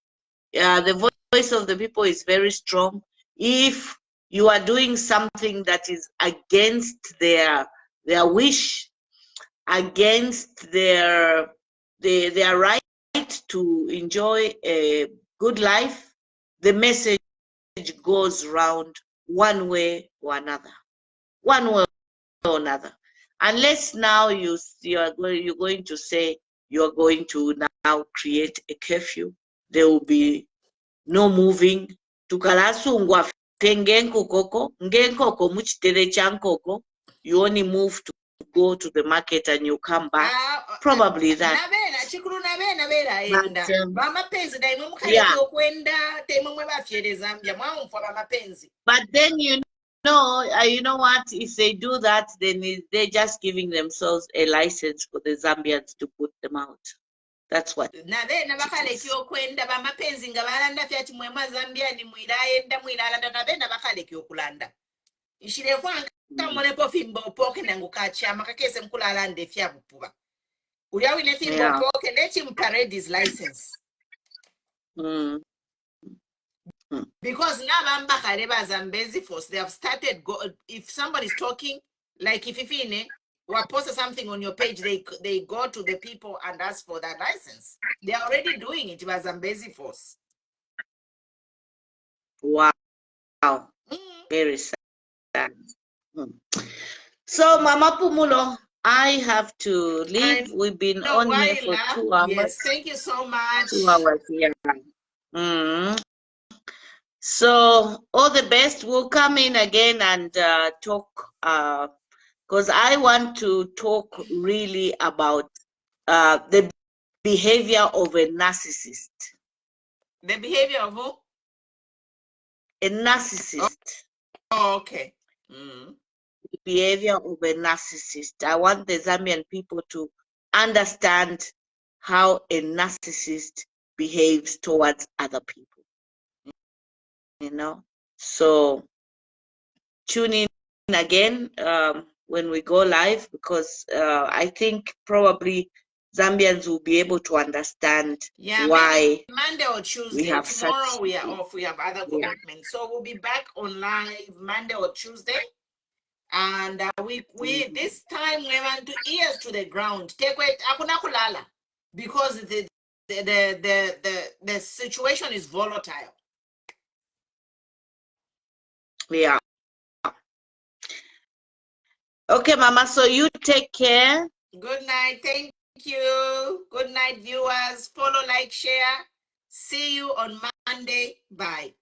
The voice of the people is very strong. If you are doing something that is against their wish, against their right to enjoy a good life, the message goes round one way or another. One way or another. Unless now you're going to say you're going to now create a curfew, there will be no moving. Tukalasungwa ngenkoko muchitere chankoko. You only move to go to the market and you come back. Probably that. But then you know what? If they do that, then they're just giving themselves a license for the Zambians to put them out. That's what. Let him parade his license. Because now Zambezi Force, they have started if somebody's talking, like if or post something on your page, they go to the people and ask for that license. They are already doing it by Zambezi Force. Wow. Very sad. So Mama Pumulo, I have to leave. We've been on here for 2 hours. Yes, thank you so much. 2 hours, yeah. So all the best. We'll come in again and talk, because I want to talk really about the behavior of a narcissist. The behavior of who? A narcissist. Oh, okay. The behavior of a narcissist. I want the Zambian people to understand how a narcissist behaves towards other people. You know, so tune in again when we go live, because I think probably Zambians will be able to understand why Monday or Tuesday. Tomorrow we are off. We have other commitments, so we'll be back on live Monday or Tuesday. And we this time we want to ears to the ground. Take wait, akuna kulala, because the situation is volatile. Yeah. Okay, Mama. So you take care. Good night. Thank you. Good night, viewers. Follow, like, share. See you on Monday. Bye.